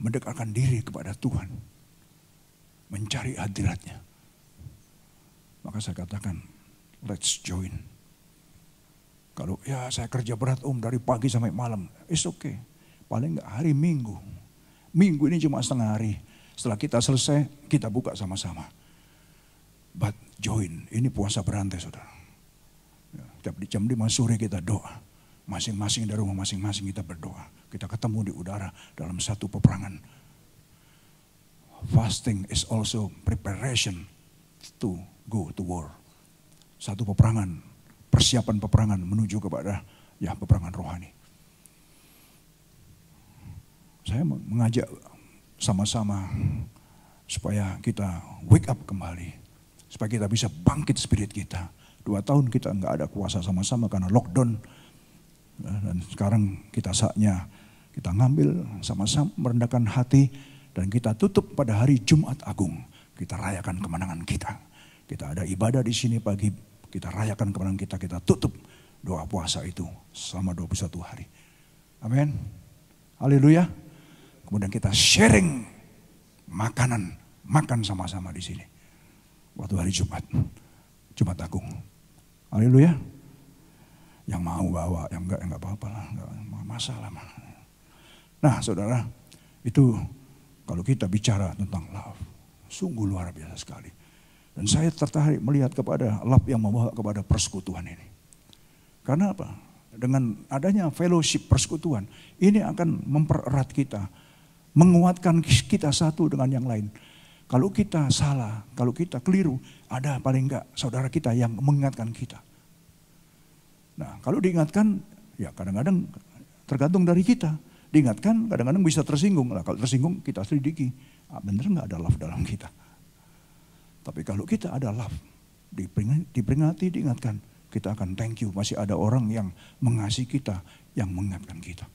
Mendekatkan diri kepada Tuhan. Mencari hadiratnya. Maka saya katakan, let's join. Kalau ya saya kerja berat dari pagi sampai malam, it's okay. Paling enggak hari Minggu. Minggu ini cuma setengah hari. Setelah kita selesai, kita buka sama-sama. But join, ini puasa berantai saudara. Tiap jam 5 sore kita doa. Masing-masing dari rumah masing-masing kita berdoa. Kita ketemu di udara dalam satu peperangan. Fasting is also preparation to go to war. Satu peperangan, persiapan peperangan menuju kepada peperangan rohani. Saya mengajak sama-sama supaya kita wake up kembali. Supaya kita bisa bangkit spirit kita. 2 tahun kita nggak ada kuasa sama-sama karena lockdown. Dan sekarang kita saatnya kita ngambil sama-sama merendahkan hati. Dan kita tutup pada hari Jumat Agung. Kita rayakan kemenangan kita. Kita ada ibadah di sini pagi. Kita rayakan kemenangan kita. Kita tutup doa puasa itu selama 21 hari. Amin. Haleluya. Kemudian kita sharing makanan. Makan sama-sama di sini. Waktu hari Jumat. Jumat Agung. Haleluya. Yang mau bawa, yang enggak apa-apa lah. Enggak masalah. Nah saudara, itu kalau kita bicara tentang love, sungguh luar biasa sekali. Dan saya tertarik melihat kepada love yang membawa kepada persekutuan ini. Karena apa? Dengan adanya fellowship persekutuan, ini akan mempererat kita. Menguatkan kita satu dengan yang lain. Kalau kita salah, kalau kita keliru, ada paling enggak saudara kita yang mengingatkan kita. Nah kalau diingatkan, ya kadang-kadang tergantung dari kita. Diingatkan kadang-kadang bisa tersinggung. Lah kalau tersinggung kita selidiki. Benar nggak ada love dalam kita. Tapi kalau kita ada love, diperingati, diingatkan, kita akan thank you. Masih ada orang yang mengasihi kita, yang mengingatkan kita.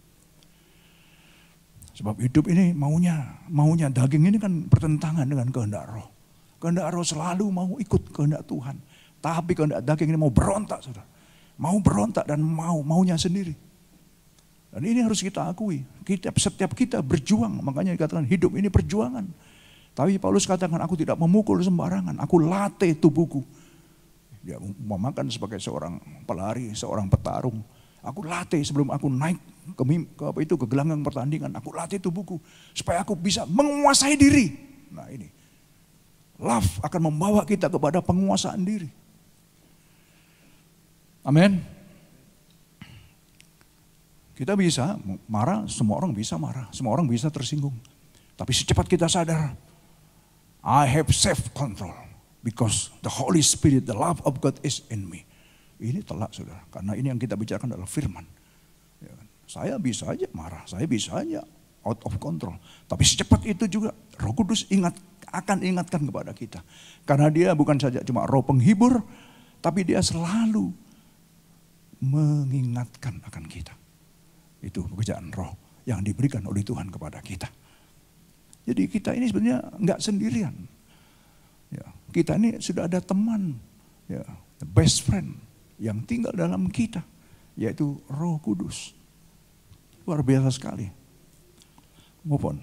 Sebab hidup ini maunya daging ini kan bertentangan dengan kehendak roh. Kehendak roh selalu mau ikut kehendak Tuhan. Tapi kehendak daging ini mau berontak, saudara. Mau berontak dan maunya sendiri. Dan ini harus kita akui. Setiap kita berjuang. Makanya dikatakan hidup ini perjuangan. Tapi Paulus katakan aku tidak memukul sembarangan. Aku latih tubuhku. Dia memakan sebagai seorang pelari, seorang petarung. Aku latih sebelum aku naik ke gelanggang pertandingan. Aku latih tubuhku. Supaya aku bisa menguasai diri. Nah ini. Love akan membawa kita kepada penguasaan diri. Amin. Kita bisa marah, semua orang bisa marah. Semua orang bisa tersinggung. Tapi secepat kita sadar, I have self-control. Because the Holy Spirit, the love of God is in me. Ini telak saudara. Karena ini yang kita bicarakan adalah firman. Ya, saya bisa aja marah, saya bisa aja out of control. Tapi secepat itu juga Roh Kudus akan ingatkan kepada kita. Karena dia bukan saja cuma roh penghibur, tapi dia selalu mengingatkan akan kita. Itu pekerjaan roh yang diberikan oleh Tuhan kepada kita. Jadi kita ini sebenarnya enggak sendirian. Ya, kita ini sudah ada teman, ya, best friend yang tinggal dalam kita, yaitu Roh Kudus. Luar biasa sekali. Move on.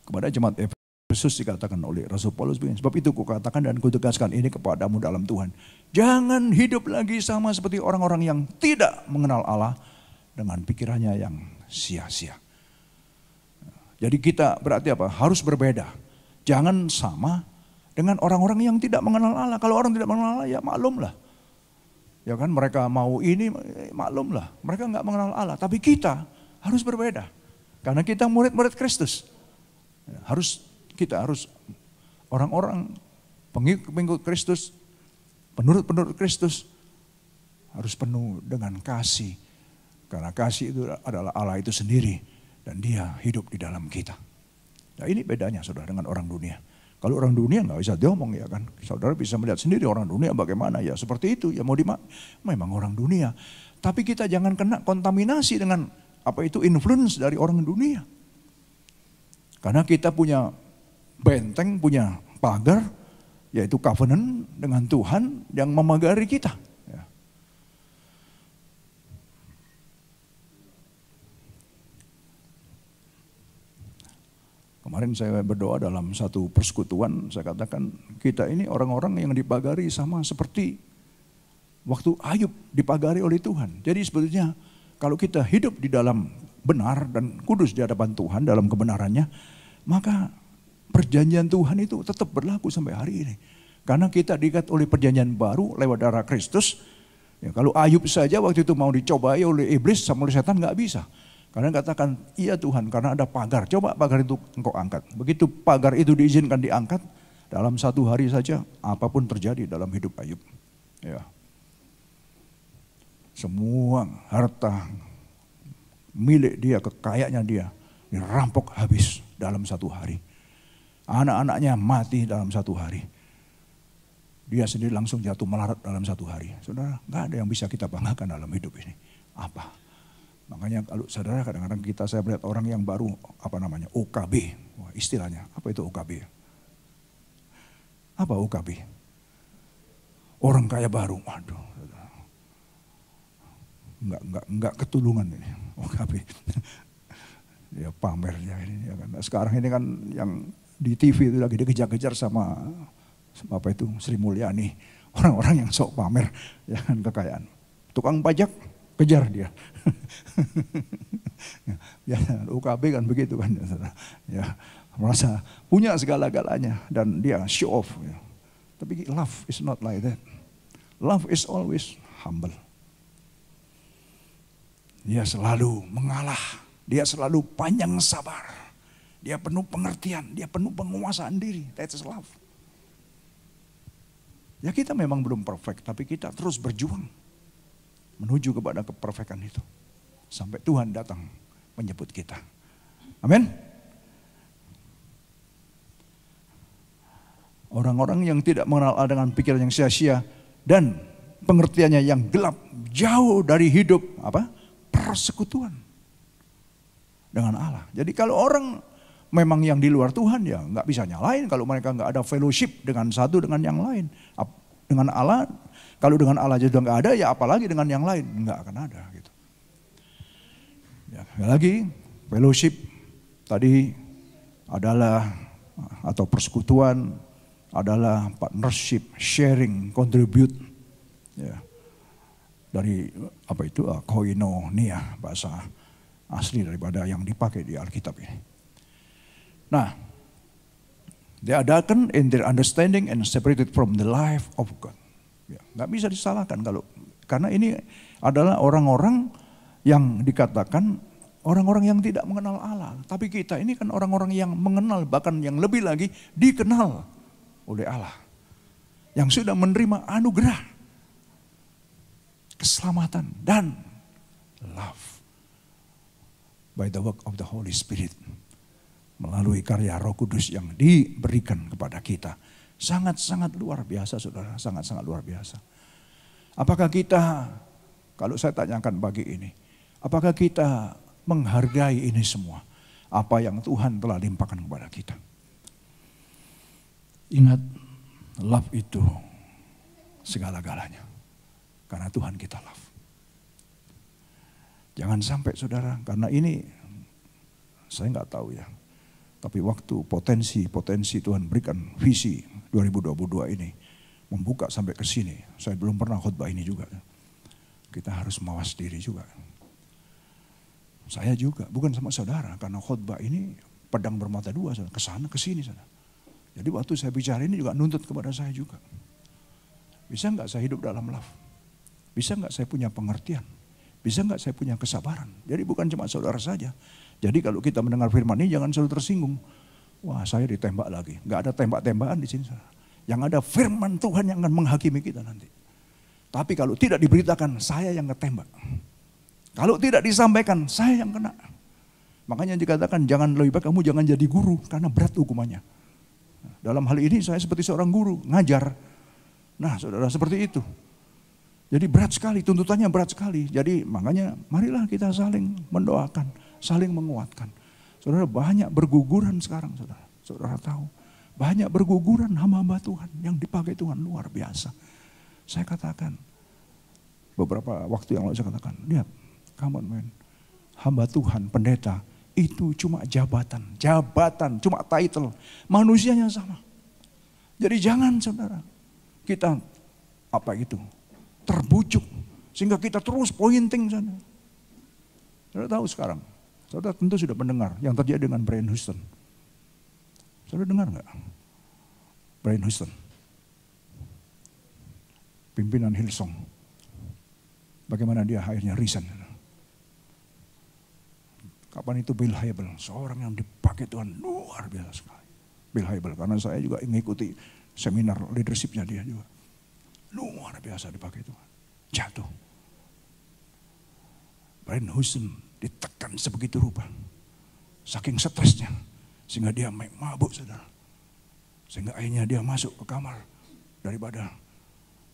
Kepada jemaat Efesus dikatakan oleh Rasul Paulus begini, sebab itu kukatakan dan kutegaskan ini kepadamu dalam Tuhan. Jangan hidup lagi sama seperti orang-orang yang tidak mengenal Allah dengan pikirannya yang sia-sia. Jadi kita berarti apa? Harus berbeda. Jangan sama dengan orang-orang yang tidak mengenal Allah. Kalau orang tidak mengenal Allah ya maklumlah. Ya kan mereka mau ini maklumlah. Mereka nggak mengenal Allah. Tapi kita harus berbeda. Karena kita murid-murid Kristus. Kita harus orang-orang pengikut Kristus, penurut-penurut Kristus harus penuh dengan kasih. Karena kasih itu adalah Allah itu sendiri dan dia hidup di dalam kita. Nah ini bedanya saudara dengan orang dunia. Kalau orang dunia nggak bisa diomong ya kan. Saudara bisa melihat sendiri orang dunia bagaimana ya seperti itu ya memang orang dunia. Tapi kita jangan kena kontaminasi dengan apa itu influence dari orang dunia. Karena kita punya benteng, punya pagar, yaitu covenant dengan Tuhan yang memagari kita. Ya. Kemarin saya berdoa dalam satu persekutuan, saya katakan kita ini orang-orang yang dipagari sama seperti waktu Ayub dipagari oleh Tuhan. Jadi sebetulnya kalau kita hidup di dalam benar dan kudus di hadapan Tuhan dalam kebenarannya, maka perjanjian Tuhan itu tetap berlaku sampai hari ini. Karena kita diikat oleh perjanjian baru lewat darah Kristus. Ya, kalau Ayub saja waktu itu mau dicobai oleh iblis sama oleh setan nggak bisa. Karena katakan, iya Tuhan karena ada pagar, coba pagar itu engkau angkat. Begitu pagar itu diizinkan diangkat, dalam satu hari saja apapun terjadi dalam hidup Ayub. Ya. Semua harta milik dia, kekayaannya dia dirampok habis dalam satu hari. Anak-anaknya mati dalam satu hari. Dia sendiri langsung jatuh melarat dalam satu hari. Saudara, nggak ada yang bisa kita banggakan dalam hidup ini. Apa? Makanya kalau saudara kadang-kadang saya melihat orang yang baru, OKB. Wah, istilahnya, apa itu OKB? Apa OKB? Orang kaya baru, waduh. Enggak ketulungan ini, OKB. Ya pamernya ini. Ya kan. Sekarang ini kan yang di TV itu lagi dikejar-kejar sama apa itu Sri Mulyani. Orang-orang yang sok pamer ya kan, kekayaan. Tukang pajak kejar dia. Ya OKB kan begitu kan. Ya merasa punya segala-galanya dan dia show off. Ya. Tapi love is not like that. Love is always humble. Dia selalu mengalah, dia selalu panjang sabar, dia penuh pengertian, dia penuh penguasaan diri. That's love. Ya kita memang belum perfect, tapi kita terus berjuang menuju kepada keperfekan itu. Sampai Tuhan datang menyebut kita. Amin. Orang-orang yang tidak mengenal Allah dengan pikiran yang sia-sia dan pengertiannya yang gelap, jauh dari hidup persekutuan dengan Allah. Jadi kalau orang memang yang di luar Tuhan ya nggak bisa nyalain kalau mereka nggak ada fellowship dengan satu dengan yang lain. Dengan Allah, kalau dengan Allah aja udah nggak ada ya apalagi dengan yang lain nggak akan ada gitu. Ya, lagi fellowship tadi adalah atau persekutuan adalah partnership, sharing, contribute. Ya. Dari koinonia, bahasa asli daripada yang dipakai di Alkitab ini. Nah, diadakan in their understanding and separated from the life of God. Ya, nggak bisa disalahkan karena ini adalah orang-orang yang dikatakan orang-orang yang tidak mengenal Allah. Tapi kita ini kan orang-orang yang mengenal, bahkan yang lebih lagi dikenal oleh Allah. Yang sudah menerima anugerah, keselamatan dan love by the work of the Holy Spirit melalui karya Roh Kudus yang diberikan kepada kita. Sangat-sangat luar biasa saudara, sangat-sangat luar biasa. Apakah kita, kalau saya tanyakan pagi ini, apakah kita menghargai ini semua? Apa yang Tuhan telah limpahkan kepada kita? Ingat, love itu segala-galanya. Karena Tuhan kita love. Jangan sampai saudara, karena ini saya nggak tahu ya. Tapi waktu potensi Tuhan berikan visi 2022 ini membuka sampai ke sini. Saya belum pernah khotbah ini juga. Kita harus mawas diri juga. Saya juga, bukan sama saudara, karena khotbah ini pedang bermata dua, ke sana ke sini sana. Jadi waktu saya bicara ini juga nuntut kepada saya juga. Bisa nggak saya hidup dalam love? Bisa nggak saya punya pengertian? Bisa nggak saya punya kesabaran? Jadi bukan cuma saudara saja. Jadi kalau kita mendengar firman ini jangan selalu tersinggung. Wah saya ditembak lagi. Nggak ada tembak-tembakan di sini. Yang ada firman Tuhan yang akan menghakimi kita nanti. Tapi kalau tidak diberitakan, saya yang ketembak. Kalau tidak disampaikan, saya yang kena. Makanya dikatakan jangan lebih baik kamu jangan jadi guru karena berat hukumannya. Dalam hal ini saya seperti seorang guru, ngajar. Nah saudara seperti itu. Jadi berat sekali, tuntutannya berat sekali. Jadi makanya marilah kita saling mendoakan, saling menguatkan. Saudara, banyak berguguran sekarang, saudara. Saudara tahu, banyak berguguran hamba-hamba Tuhan yang dipakai Tuhan luar biasa. Saya katakan, beberapa waktu yang lalu saya katakan, lihat, come on man, hamba Tuhan, pendeta, itu cuma jabatan, cuma title, manusianya sama. Jadi jangan saudara, kita terbujuk, sehingga kita terus pointing sana. Saudara tahu sekarang, saudara tentu sudah mendengar yang terjadi dengan Brian Houston. Saudara dengar nggak? Brian Houston, pimpinan Hillsong, bagaimana dia akhirnya resign. Kapan itu Bill Hybel, seorang yang dipakai Tuhan luar biasa sekali. Bill Hybel, karena saya juga mengikuti seminar leadershipnya dia juga. Luar biasa dipakai Tuhan. Jatuh. Brian Houston ditekan sebegitu rupa. Saking stresnya. Sehingga dia mabuk, saudara. Sehingga akhirnya dia masuk ke kamar. Daripada,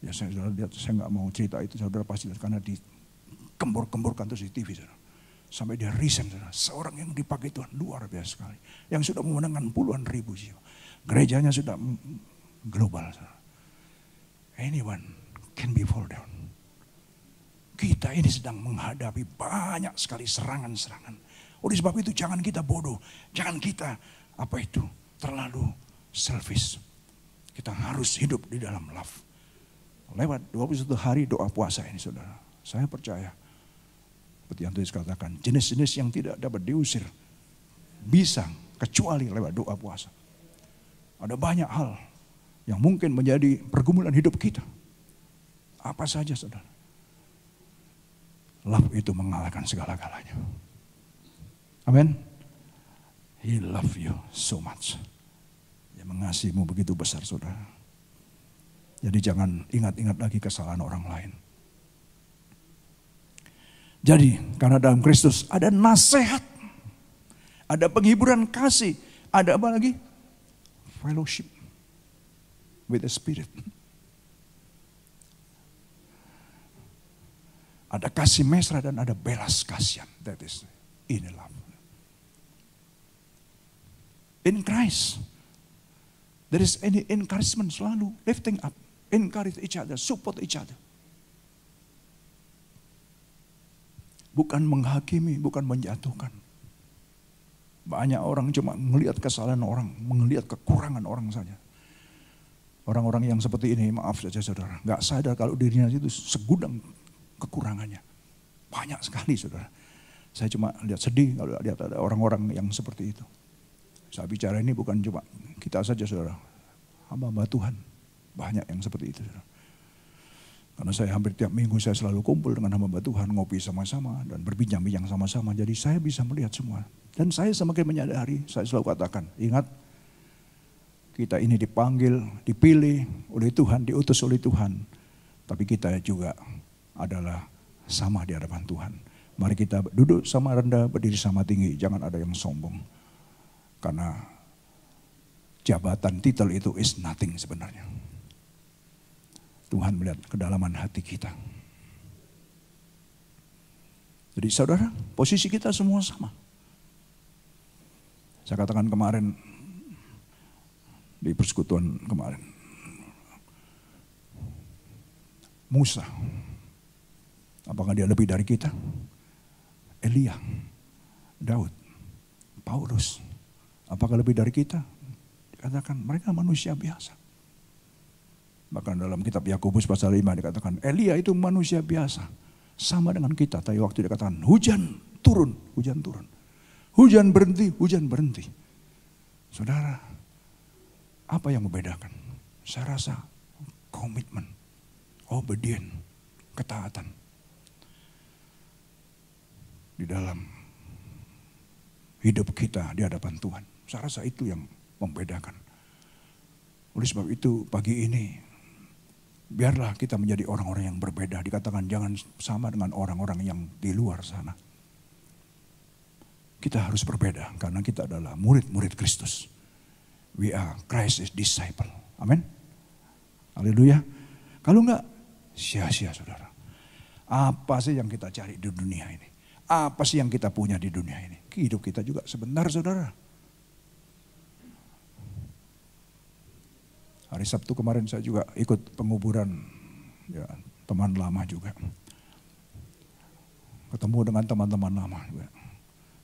ya saya nggak mau cerita itu, saudara pasti lihat, karena dikembur-kemburkan terus di TV, saudara. Sampai dia resign, saudara. Seorang yang dipakai Tuhan luar biasa sekali. Yang sudah memenangkan puluhan ribu jiwa. Gerejanya sudah global, saudara. Anyone can be fall down. Kita ini sedang menghadapi banyak sekali serangan-serangan. Oleh sebab itu jangan kita bodoh. Jangan kita terlalu selfish. Kita harus hidup di dalam love. Lewat 21 hari doa puasa ini, saudara. Saya percaya. Seperti yang tadi katakan, jenis-jenis yang tidak dapat diusir bisa kecuali lewat doa puasa. Ada banyak hal yang mungkin menjadi pergumulan hidup kita. Apa saja, saudara? Love itu mengalahkan segala-galanya. Amin. He love you so much. Dia mengasihimu begitu besar, saudara. Jadi jangan ingat-ingat lagi kesalahan orang lain. Jadi karena dalam Kristus ada nasihat, ada penghiburan kasih, ada apa lagi? Fellowship with the Spirit. Ada kasih mesra dan ada belas kasihan. That is in love. In Christ, there is any encouragement, selalu lifting up, encourage each other, support each other. Bukan menghakimi, bukan menjatuhkan. Banyak orang cuma melihat kesalahan orang, melihat kekurangan orang saja. Orang-orang yang seperti ini, maaf saja saudara, gak sadar kalau dirinya itu segudang kekurangannya. Banyak sekali saudara. Saya cuma lihat sedih kalau lihat ada orang-orang yang seperti itu. Saya bicara ini bukan cuma kita saja saudara. Hamba-hamba Tuhan, banyak yang seperti itu saudara. Karena saya hampir tiap minggu saya selalu kumpul dengan hamba Tuhan, ngopi sama-sama dan berbincang-bincang sama-sama. Jadi saya bisa melihat semua. Dan saya semakin menyadari, saya selalu katakan, ingat kita ini dipanggil, dipilih oleh Tuhan, diutus oleh Tuhan. Tapi kita juga adalah sama di hadapan Tuhan. Mari kita duduk sama rendah, berdiri sama tinggi, jangan ada yang sombong. Karena jabatan titel itu is nothing sebenarnya. Tuhan melihat kedalaman hati kita. Jadi saudara, posisi kita semua sama. Saya katakan kemarin, di persekutuan kemarin. Musa, apakah dia lebih dari kita? Elia, Daud, Paulus, apakah lebih dari kita? Dikatakan mereka manusia biasa. Bahkan dalam kitab Yakobus pasal 5 dikatakan Elia itu manusia biasa. Sama dengan kita. Tapi waktu dikatakan hujan turun, hujan turun. Hujan berhenti, hujan berhenti. Saudara, apa yang membedakan? Saya rasa komitmen, obedient, ketaatan. Di dalam hidup kita di hadapan Tuhan. Saya rasa itu yang membedakan. Oleh sebab itu pagi ini, biarlah kita menjadi orang-orang yang berbeda. Dikatakan jangan sama dengan orang-orang yang di luar sana. Kita harus berbeda karena kita adalah murid-murid Kristus. We are Christ's disciple. Amin. Haleluya. Kalau enggak, sia-sia saudara. Apa sih yang kita cari di dunia ini? Apa sih yang kita punya di dunia ini? Hidup kita juga sebentar, saudara. Hari Sabtu kemarin saya juga ikut penguburan ya, teman lama juga. Ketemu dengan teman-teman lama juga.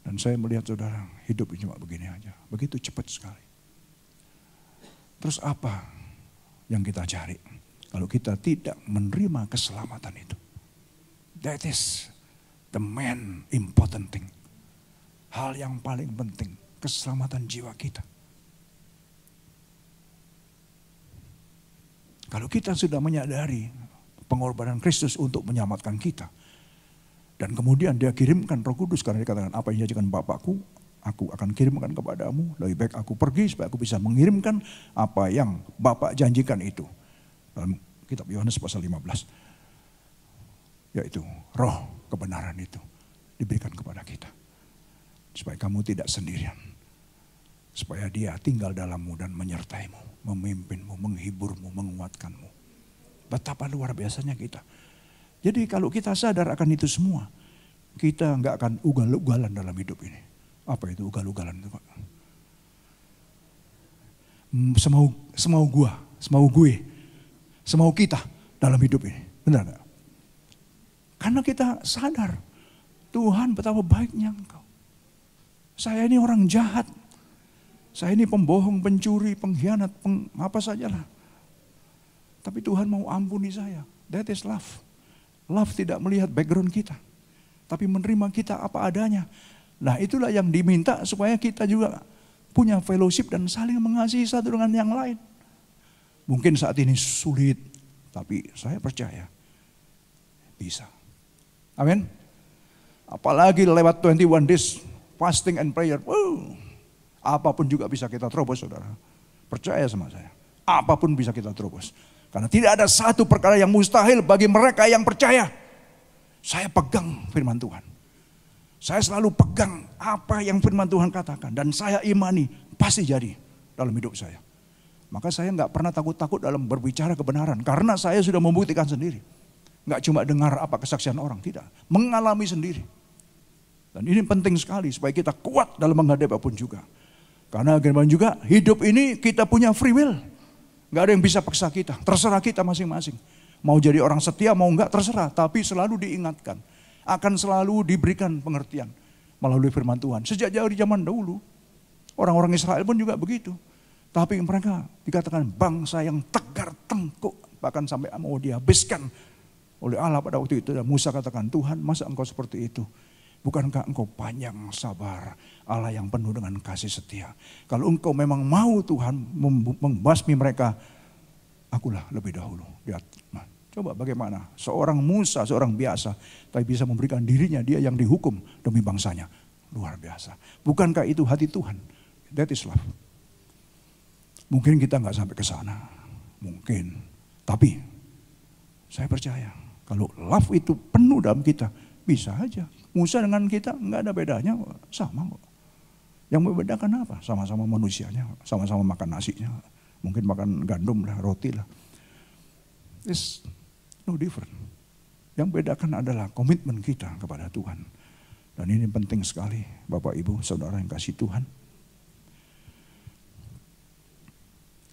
Dan saya melihat saudara, hidup cuma begini aja. Begitu cepat sekali. Terus apa yang kita cari? Kalau kita tidak menerima keselamatan itu. That is the main important thing. Hal yang paling penting, keselamatan jiwa kita. Kalau kita sudah menyadari pengorbanan Kristus untuk menyelamatkan kita. Dan kemudian dia kirimkan Roh Kudus karena dia katakan apa yang dijanjikan Bapakku, aku akan kirimkan kepadamu. Lebih baik aku pergi supaya aku bisa mengirimkan apa yang Bapak janjikan itu. Dalam kitab Yohanes pasal 15. Yaitu roh kebenaran itu diberikan kepada kita. Supaya kamu tidak sendirian. Supaya dia tinggal dalammu dan menyertaimu, memimpinmu, menghiburmu, menguatkanmu. Betapa luar biasanya kita. Jadi kalau kita sadar akan itu semua, kita nggak akan ugal-ugalan dalam hidup ini. Apa itu ugal-ugalan itu, Pak? Semau gue, semau kita dalam hidup ini. Benar nggak? Karena kita sadar, Tuhan betapa baiknya Engkau. Saya ini orang jahat. Saya ini pembohong, pencuri, pengkhianat, apa sajalah. Tapi Tuhan mau ampuni saya. That is love. Love tidak melihat background kita. Tapi menerima kita apa adanya. Nah itulah yang diminta supaya kita juga punya fellowship dan saling mengasihi satu dengan yang lain. Mungkin saat ini sulit. Tapi saya percaya bisa. Amin. Apalagi lewat 21 days fasting and prayer. Apapun juga bisa kita terobos, saudara. Percaya sama saya. Apapun bisa kita terobos. Karena tidak ada satu perkara yang mustahil bagi mereka yang percaya. Saya pegang firman Tuhan. Saya selalu pegang apa yang firman Tuhan katakan. Dan saya imani pasti jadi dalam hidup saya. Maka saya nggak pernah takut-takut dalam berbicara kebenaran. Karena saya sudah membuktikan sendiri. Nggak cuma dengar apa kesaksian orang, tidak. Mengalami sendiri. Dan ini penting sekali supaya kita kuat dalam menghadapi apapun juga. Karena gimana juga hidup ini kita punya free will. Gak ada yang bisa paksa kita. Terserah kita masing-masing. Mau jadi orang setia mau enggak terserah. Tapi selalu diingatkan. Akan selalu diberikan pengertian. Melalui firman Tuhan. Sejak jauh di zaman dahulu. Orang-orang Israel pun juga begitu. Tapi mereka dikatakan bangsa yang tegar tengkuk. Bahkan sampai mau dihabiskan oleh Allah pada waktu itu. Dan Musa katakan, Tuhan masa engkau seperti itu? Bukankah engkau panjang sabar, Allah yang penuh dengan kasih setia. Kalau engkau memang mau Tuhan membasmi mereka, akulah lebih dahulu. Nah, coba bagaimana seorang Musa, seorang biasa, tapi bisa memberikan dirinya, dia yang dihukum demi bangsanya. Luar biasa. Bukankah itu hati Tuhan? That is love. Mungkin kita nggak sampai ke sana, mungkin. Tapi saya percaya kalau love itu penuh dalam kita, bisa aja. Musa dengan kita nggak ada bedanya, sama kok. Yang membedakan apa? Sama-sama manusianya, sama-sama makan nasinya, mungkin makan gandum lah, roti lah. It's no different. Yang bedakan adalah komitmen kita kepada Tuhan. Dan ini penting sekali, Bapak Ibu, Saudara yang kasih Tuhan.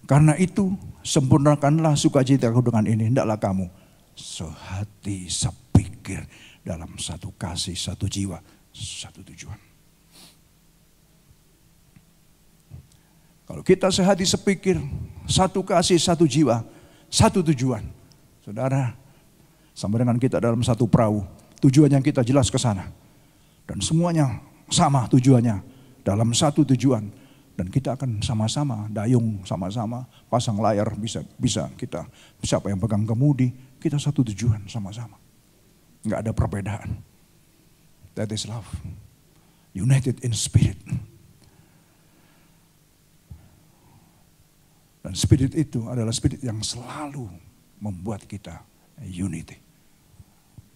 Karena itu, sempurnakanlah sukacitaku dengan ini, hendaklah kamu sehati sepikir dalam satu kasih, satu jiwa, satu tujuan. Kalau kita sehati sepikir, satu kasih, satu jiwa, satu tujuan. Saudara, sama dengan kita dalam satu perahu, tujuan yang kita jelas ke sana. Dan semuanya sama tujuannya, dalam satu tujuan. Dan kita akan sama-sama dayung, sama-sama pasang layar, bisa kita, siapa yang pegang kemudi, kita satu tujuan sama-sama. Nggak ada perbedaan. That is love. United in spirit. Dan spirit itu adalah spirit yang selalu membuat kita unity.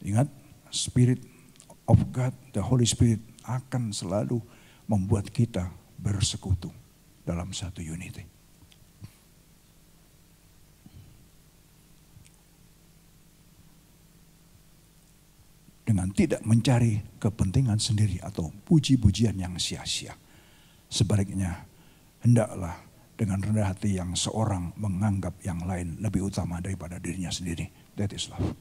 Ingat, spirit of God, the Holy Spirit akan selalu membuat kita bersekutu dalam satu unity. dengan tidak mencari kepentingan sendiri atau puji-pujian yang sia-sia. Sebaliknya, hendaklah dengan rendah hati yang seorang menganggap yang lain lebih utama daripada dirinya sendiri. That is love.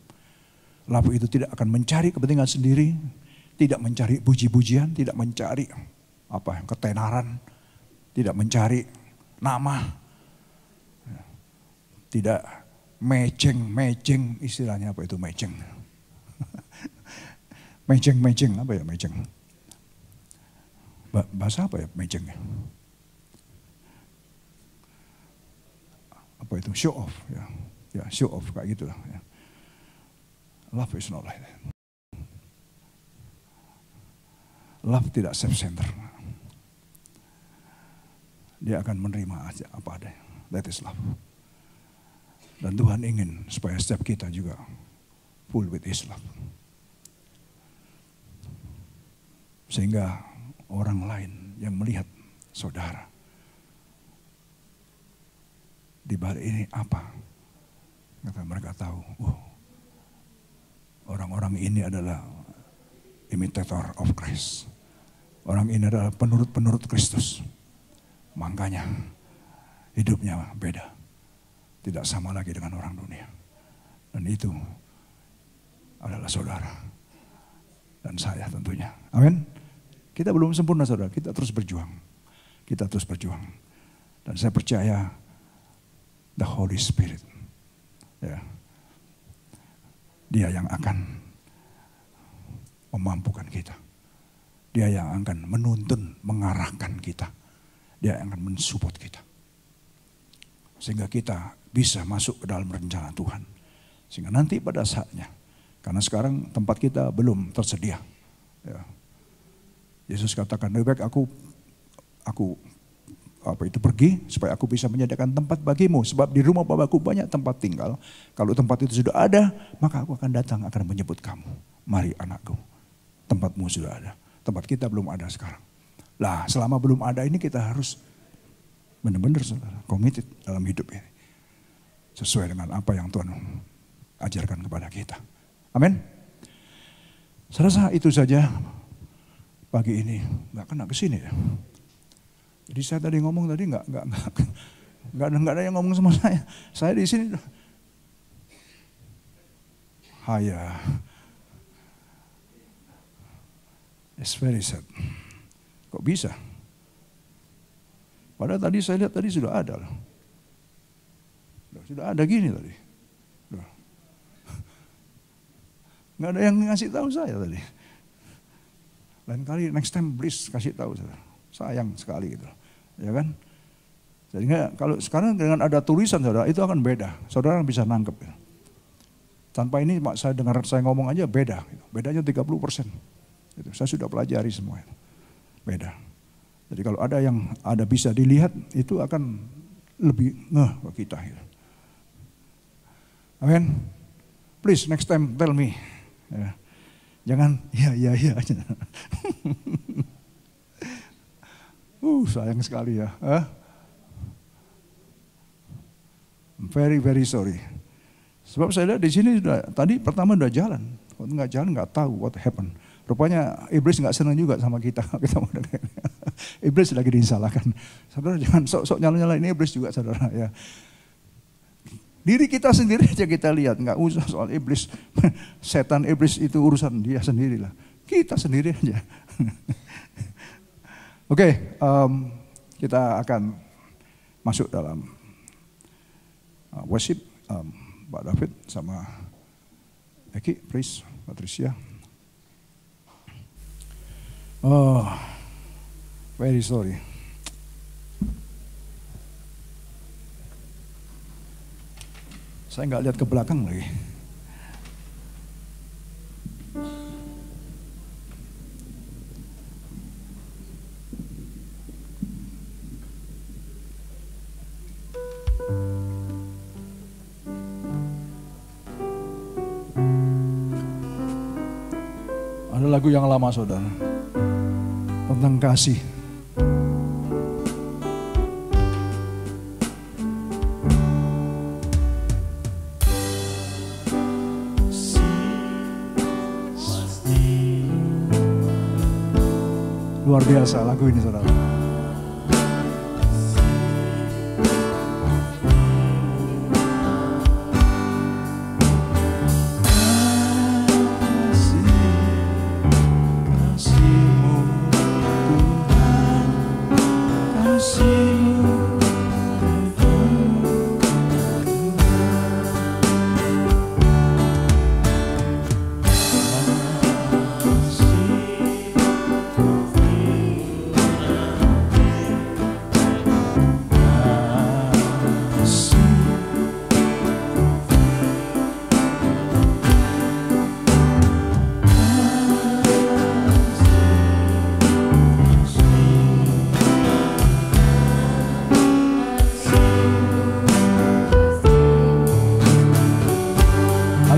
Love itu tidak akan mencari kepentingan sendiri, tidak mencari puji-pujian, tidak mencari ketenaran, tidak mencari nama, tidak mejeng, istilahnya apa itu mejeng? Mejeng, apa ya mejeng? Bahasa apa ya mejeng? Apa itu show off ya show off kayak gitulah ya. Love is not like that. Love tidak self-center. Dia akan menerima aja apa adanya. That is love. Dan Tuhan ingin supaya setiap kita juga full with His love. Sehingga orang lain yang melihat saudara di balik ini apa? Mereka tahu, orang-orang ini adalah imitator of Christ. Orang ini adalah penurut-penurut Kristus. Makanya hidupnya beda. Tidak sama lagi dengan orang dunia. Dan itu adalah saudara. Dan saya tentunya. Amin. Kita belum sempurna saudara. Kita terus berjuang. Dan saya percaya the Holy Spirit. Ya. Dia yang akan memampukan kita. Dia yang akan menuntun, mengarahkan kita. Dia yang akan mensupport kita. Sehingga kita bisa masuk ke dalam rencana Tuhan. Sehingga nanti pada saatnya. Karena sekarang tempat kita belum tersedia. Ya. Yesus katakan, lebih baik aku pergi supaya aku bisa menyediakan tempat bagimu. Sebab di rumah Bapakku banyak tempat tinggal. Kalau tempat itu sudah ada, maka aku akan datang akan menjemput kamu. Mari anakku, tempatmu sudah ada. Tempat kita belum ada sekarang. Lah selama belum ada ini kita harus benar-benar saudara, committed dalam hidup ini. Sesuai dengan apa yang Tuhan ajarkan kepada kita. Amin. Saya rasa itu saja pagi ini. Nggak kena ke sini ya. Jadi saya tadi ngomong tadi nggak ada yang ngomong sama saya. Saya di sini. Haya. It's very sad. Kok bisa? Padahal tadi saya lihat tadi sudah ada loh. Sudah ada gini tadi. Nggak ada yang ngasih tahu saya tadi. Lain kali next time please kasih tahu saya. Sayang sekali gitu. Ya kan? Jadi kalau sekarang dengan ada tulisan saudara itu akan beda. Saudara bisa nangkep. Ya. Tanpa ini saya dengar saya ngomong aja beda. Gitu. Bedanya 30%. Gitu. Saya sudah pelajari semua itu. Beda. Jadi kalau ada yang bisa dilihat itu akan lebih ngeh ke kita. Gitu. Amin. Please next time tell me. Ya. Jangan ya aja. Sayang sekali ya. Very very sorry. Sebab saya lihat di sini tadi pertama udah jalan. Kalau nggak jalan nggak tahu what happened. Rupanya iblis nggak senang juga sama kita. Iblis lagi disalahkan. Saudara jangan sok-sok nyala-nyalain iblis juga saudara ya. Diri kita sendiri aja kita lihat, nggak usah soal iblis. Setan iblis itu urusan dia sendirilah. Kita sendiri aja. Oke, kita akan masuk dalam worship. Pak David sama Eki, please, Patricia. Oh, very sorry. Saya nggak lihat ke belakang lagi. Ada lagu yang lama saudara, tentang kasih. Luar biasa lagu ini, saudara.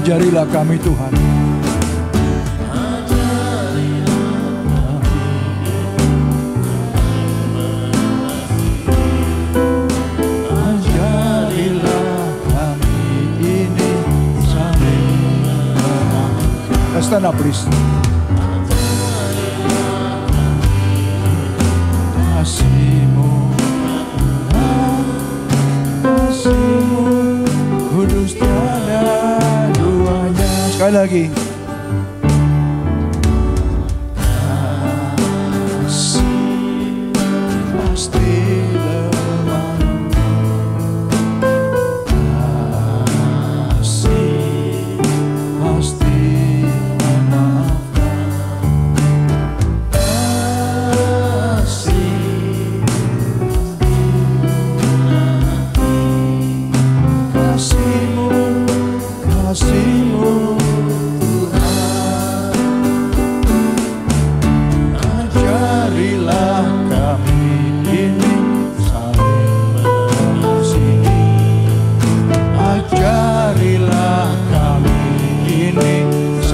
Ajarilah kami Tuhan. Ajarilah kami ini saling mengenal. Let's stand up, please. Kasih-Mu, kasih-Mu, kudus tiada. Sekali lagi. Pasti lemah. Pasti memaafkan. Kasih-Mu, kasih-Mu.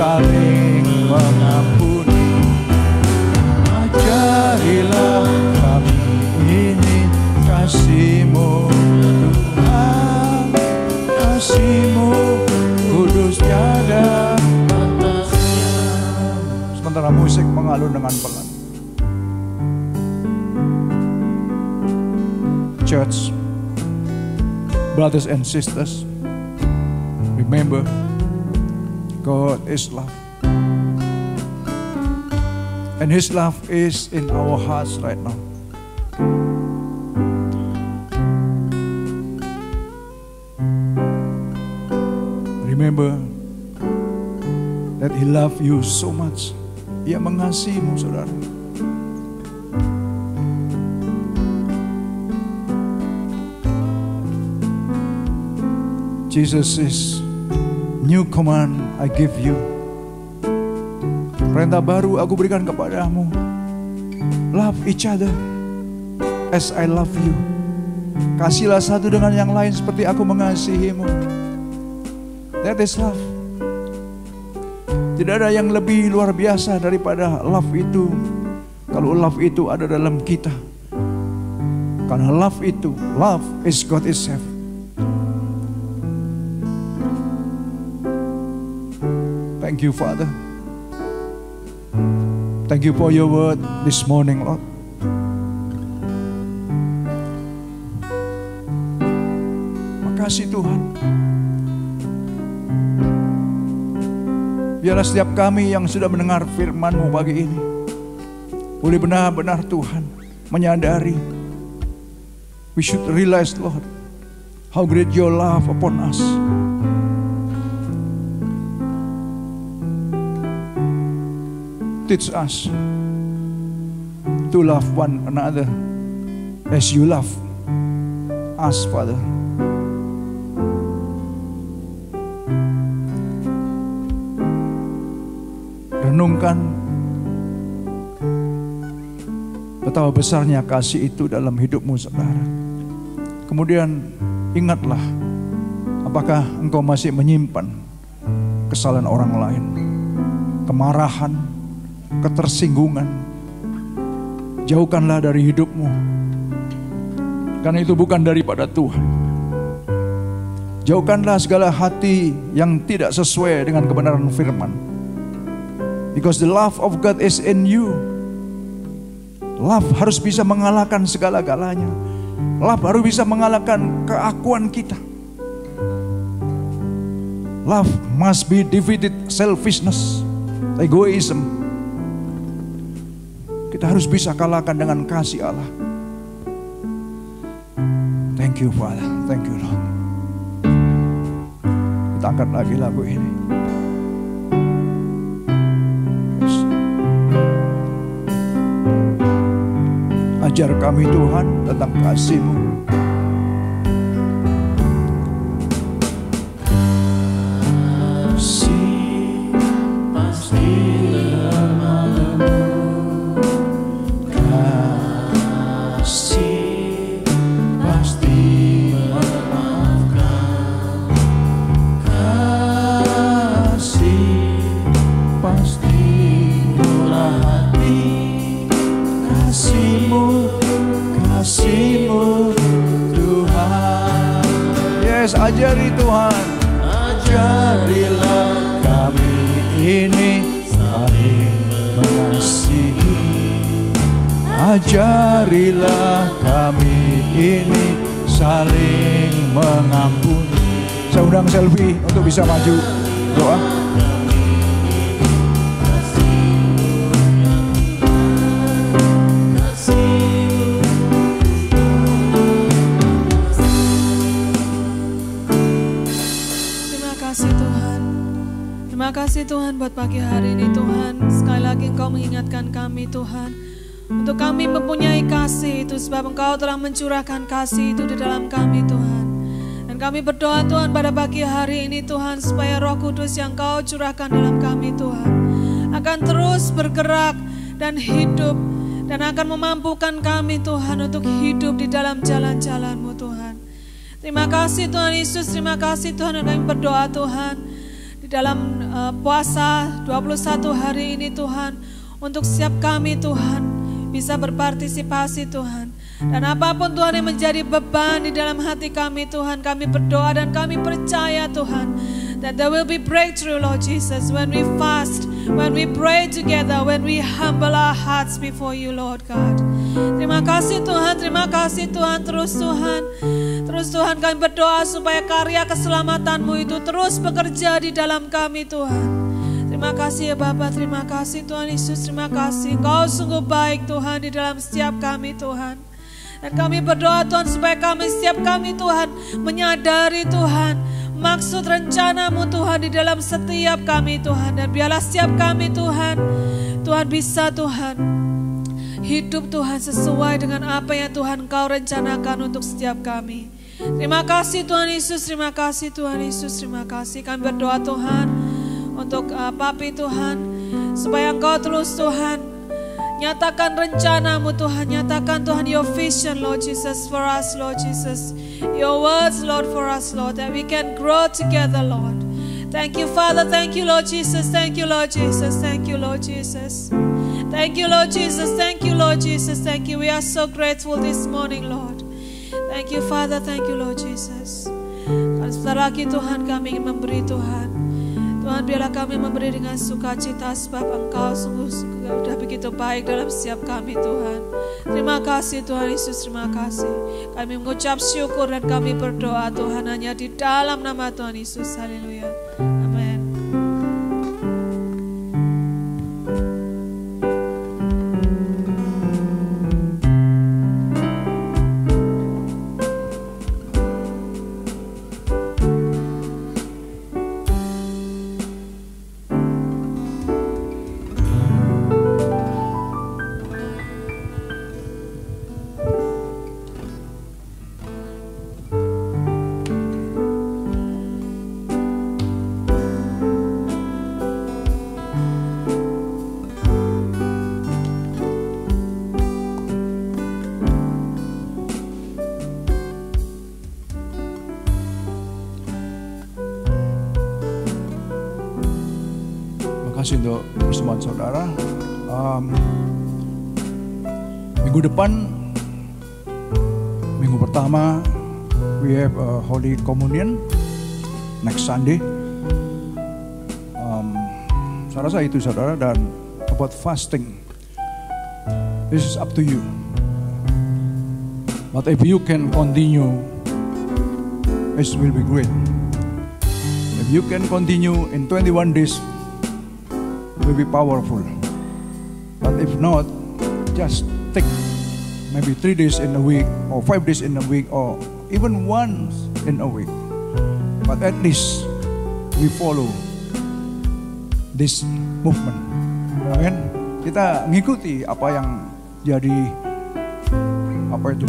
Saling mengampuni. Ajarilah kami ini kasih-Mu Tuhan, kasih-Mu kudus tiada batasnya. Sementara musik mengalun dengan pelan. Church, brothers and sisters, remember, God is love. And His love is in our hearts right now. Remember that He loved you so much. Ia mengasihimu, saudara. Jesus is new command I give you. Perintah baru aku berikan kepadamu. Love each other as I love you. Kasihlah satu dengan yang lain seperti aku mengasihimu. That is love. Tidak ada yang lebih luar biasa daripada love itu. Kalau love itu ada dalam kita. Karena love itu, love is God itself. Thank you, Father. Thank you for your word this morning, Lord. Makasih Tuhan. Biarlah setiap kami yang sudah mendengar firman-Mu pagi ini boleh benar-benar Tuhan menyadari, we should realize, Lord, how great your love upon us. Teach us to love one another as you love us, Father. Renungkan betapa besarnya kasih itu dalam hidupmu, saudara. Kemudian ingatlah, apakah engkau masih menyimpan kesalahan orang lain, kemarahan, ketersinggungan. Jauhkanlah dari hidupmu, karena itu bukan daripada Tuhan. Jauhkanlah segala hati yang tidak sesuai dengan kebenaran firman, because the love of God is in you. Love harus bisa mengalahkan segala-galanya. Love harus bisa mengalahkan keakuan kita. Love must be defeated selfishness, egoism. Kita harus bisa kalahkan dengan kasih Allah. Thank you Father, thank you Lord. Kita angkat lagi lagu ini. Yes. Ajar kami Tuhan tentang kasih-Mu. Ajari Tuhan, ajarilah kami ini saling mengasihi. Ajarilah kami ini saling mengampuni. Saya undang Selvi untuk bisa maju doa. Terima kasih Tuhan buat pagi hari ini Tuhan. Sekali lagi Engkau mengingatkan kami Tuhan, untuk kami mempunyai kasih itu sebab Engkau telah mencurahkan kasih itu di dalam kami Tuhan. Dan kami berdoa Tuhan pada pagi hari ini Tuhan, supaya Roh Kudus yang Engkau curahkan dalam kami Tuhan akan terus bergerak dan hidup, dan akan memampukan kami Tuhan untuk hidup di dalam jalan-jalan-Mu Tuhan. Terima kasih Tuhan Yesus, terima kasih Tuhan. Dan kami berdoa Tuhan dalam puasa 21 hari ini Tuhan, untuk setiap kami Tuhan bisa berpartisipasi Tuhan. Dan apapun Tuhan yang menjadi beban di dalam hati kami Tuhan, kami berdoa dan kami percaya Tuhan, that there will be breakthrough Lord Jesus, when we fast, when we pray together, when we humble our hearts before you Lord God. Terima kasih Tuhan, terima kasih Tuhan. Terus Tuhan kami berdoa supaya karya keselamatan-Mu itu terus bekerja di dalam kami Tuhan. Terima kasih ya Bapa, terima kasih Tuhan Yesus, terima kasih. Engkau sungguh baik Tuhan di dalam setiap kami Tuhan. Dan kami berdoa Tuhan supaya setiap kami Tuhan menyadari Tuhan maksud rencana-Mu Tuhan di dalam setiap kami Tuhan. Dan biarlah setiap kami Tuhan bisa Tuhan hidup Tuhan sesuai dengan apa yang Tuhan Engkau rencanakan untuk setiap kami. Terima kasih Tuhan Yesus, terima kasih Tuhan Yesus, terima kasih. Kami berdoa Tuhan untuk Papi Tuhan, supaya Engkau terus Tuhan nyatakan rencana-Mu Tuhan, nyatakan Tuhan your vision Lord Jesus for us Lord Jesus, your words Lord for us Lord, that we can grow together Lord. Thank you Father, thank you Lord Jesus, thank you Lord Jesus, thank you Lord Jesus. Thank you Lord Jesus, thank you Lord Jesus, thank you. We are so grateful this morning Lord. Thank you Father, thank you Lord Jesus. Dan sebentar lagi Tuhan kami ingin memberi Tuhan. Tuhan biarlah kami memberi dengan sukacita, sebab Engkau sungguh sudah begitu baik dalam setiap kami Tuhan. Terima kasih Tuhan Yesus, terima kasih. Kami mengucap syukur dan kami berdoa Tuhan hanya di dalam nama Tuhan Yesus. Haleluya. Amin. kasih untuk persembahan saudara. Minggu depan, minggu pertama, we have a Holy Communion next Sunday. Saya rasa itu saudara. Dan about fasting, This is up to you. But if you can continue, it will be great. If you can continue in 21 days, it will be powerful. But if not, just take maybe 3 days in a week, or 5 days in a week, or even once in a week. But at least we follow this movement. Amen. Kita ngikuti apa yang jadi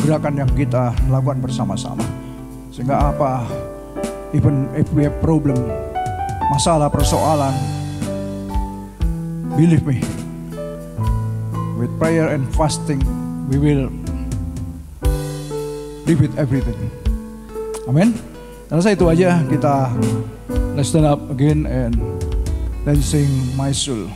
gerakan yang kita lakukan bersama-sama. Sehingga even if we have problem, masalah, persoalan, believe me, with prayer and fasting, we will defeat everything. Amen. Rasa itu aja, kita let's stand up again and then sing My Soul.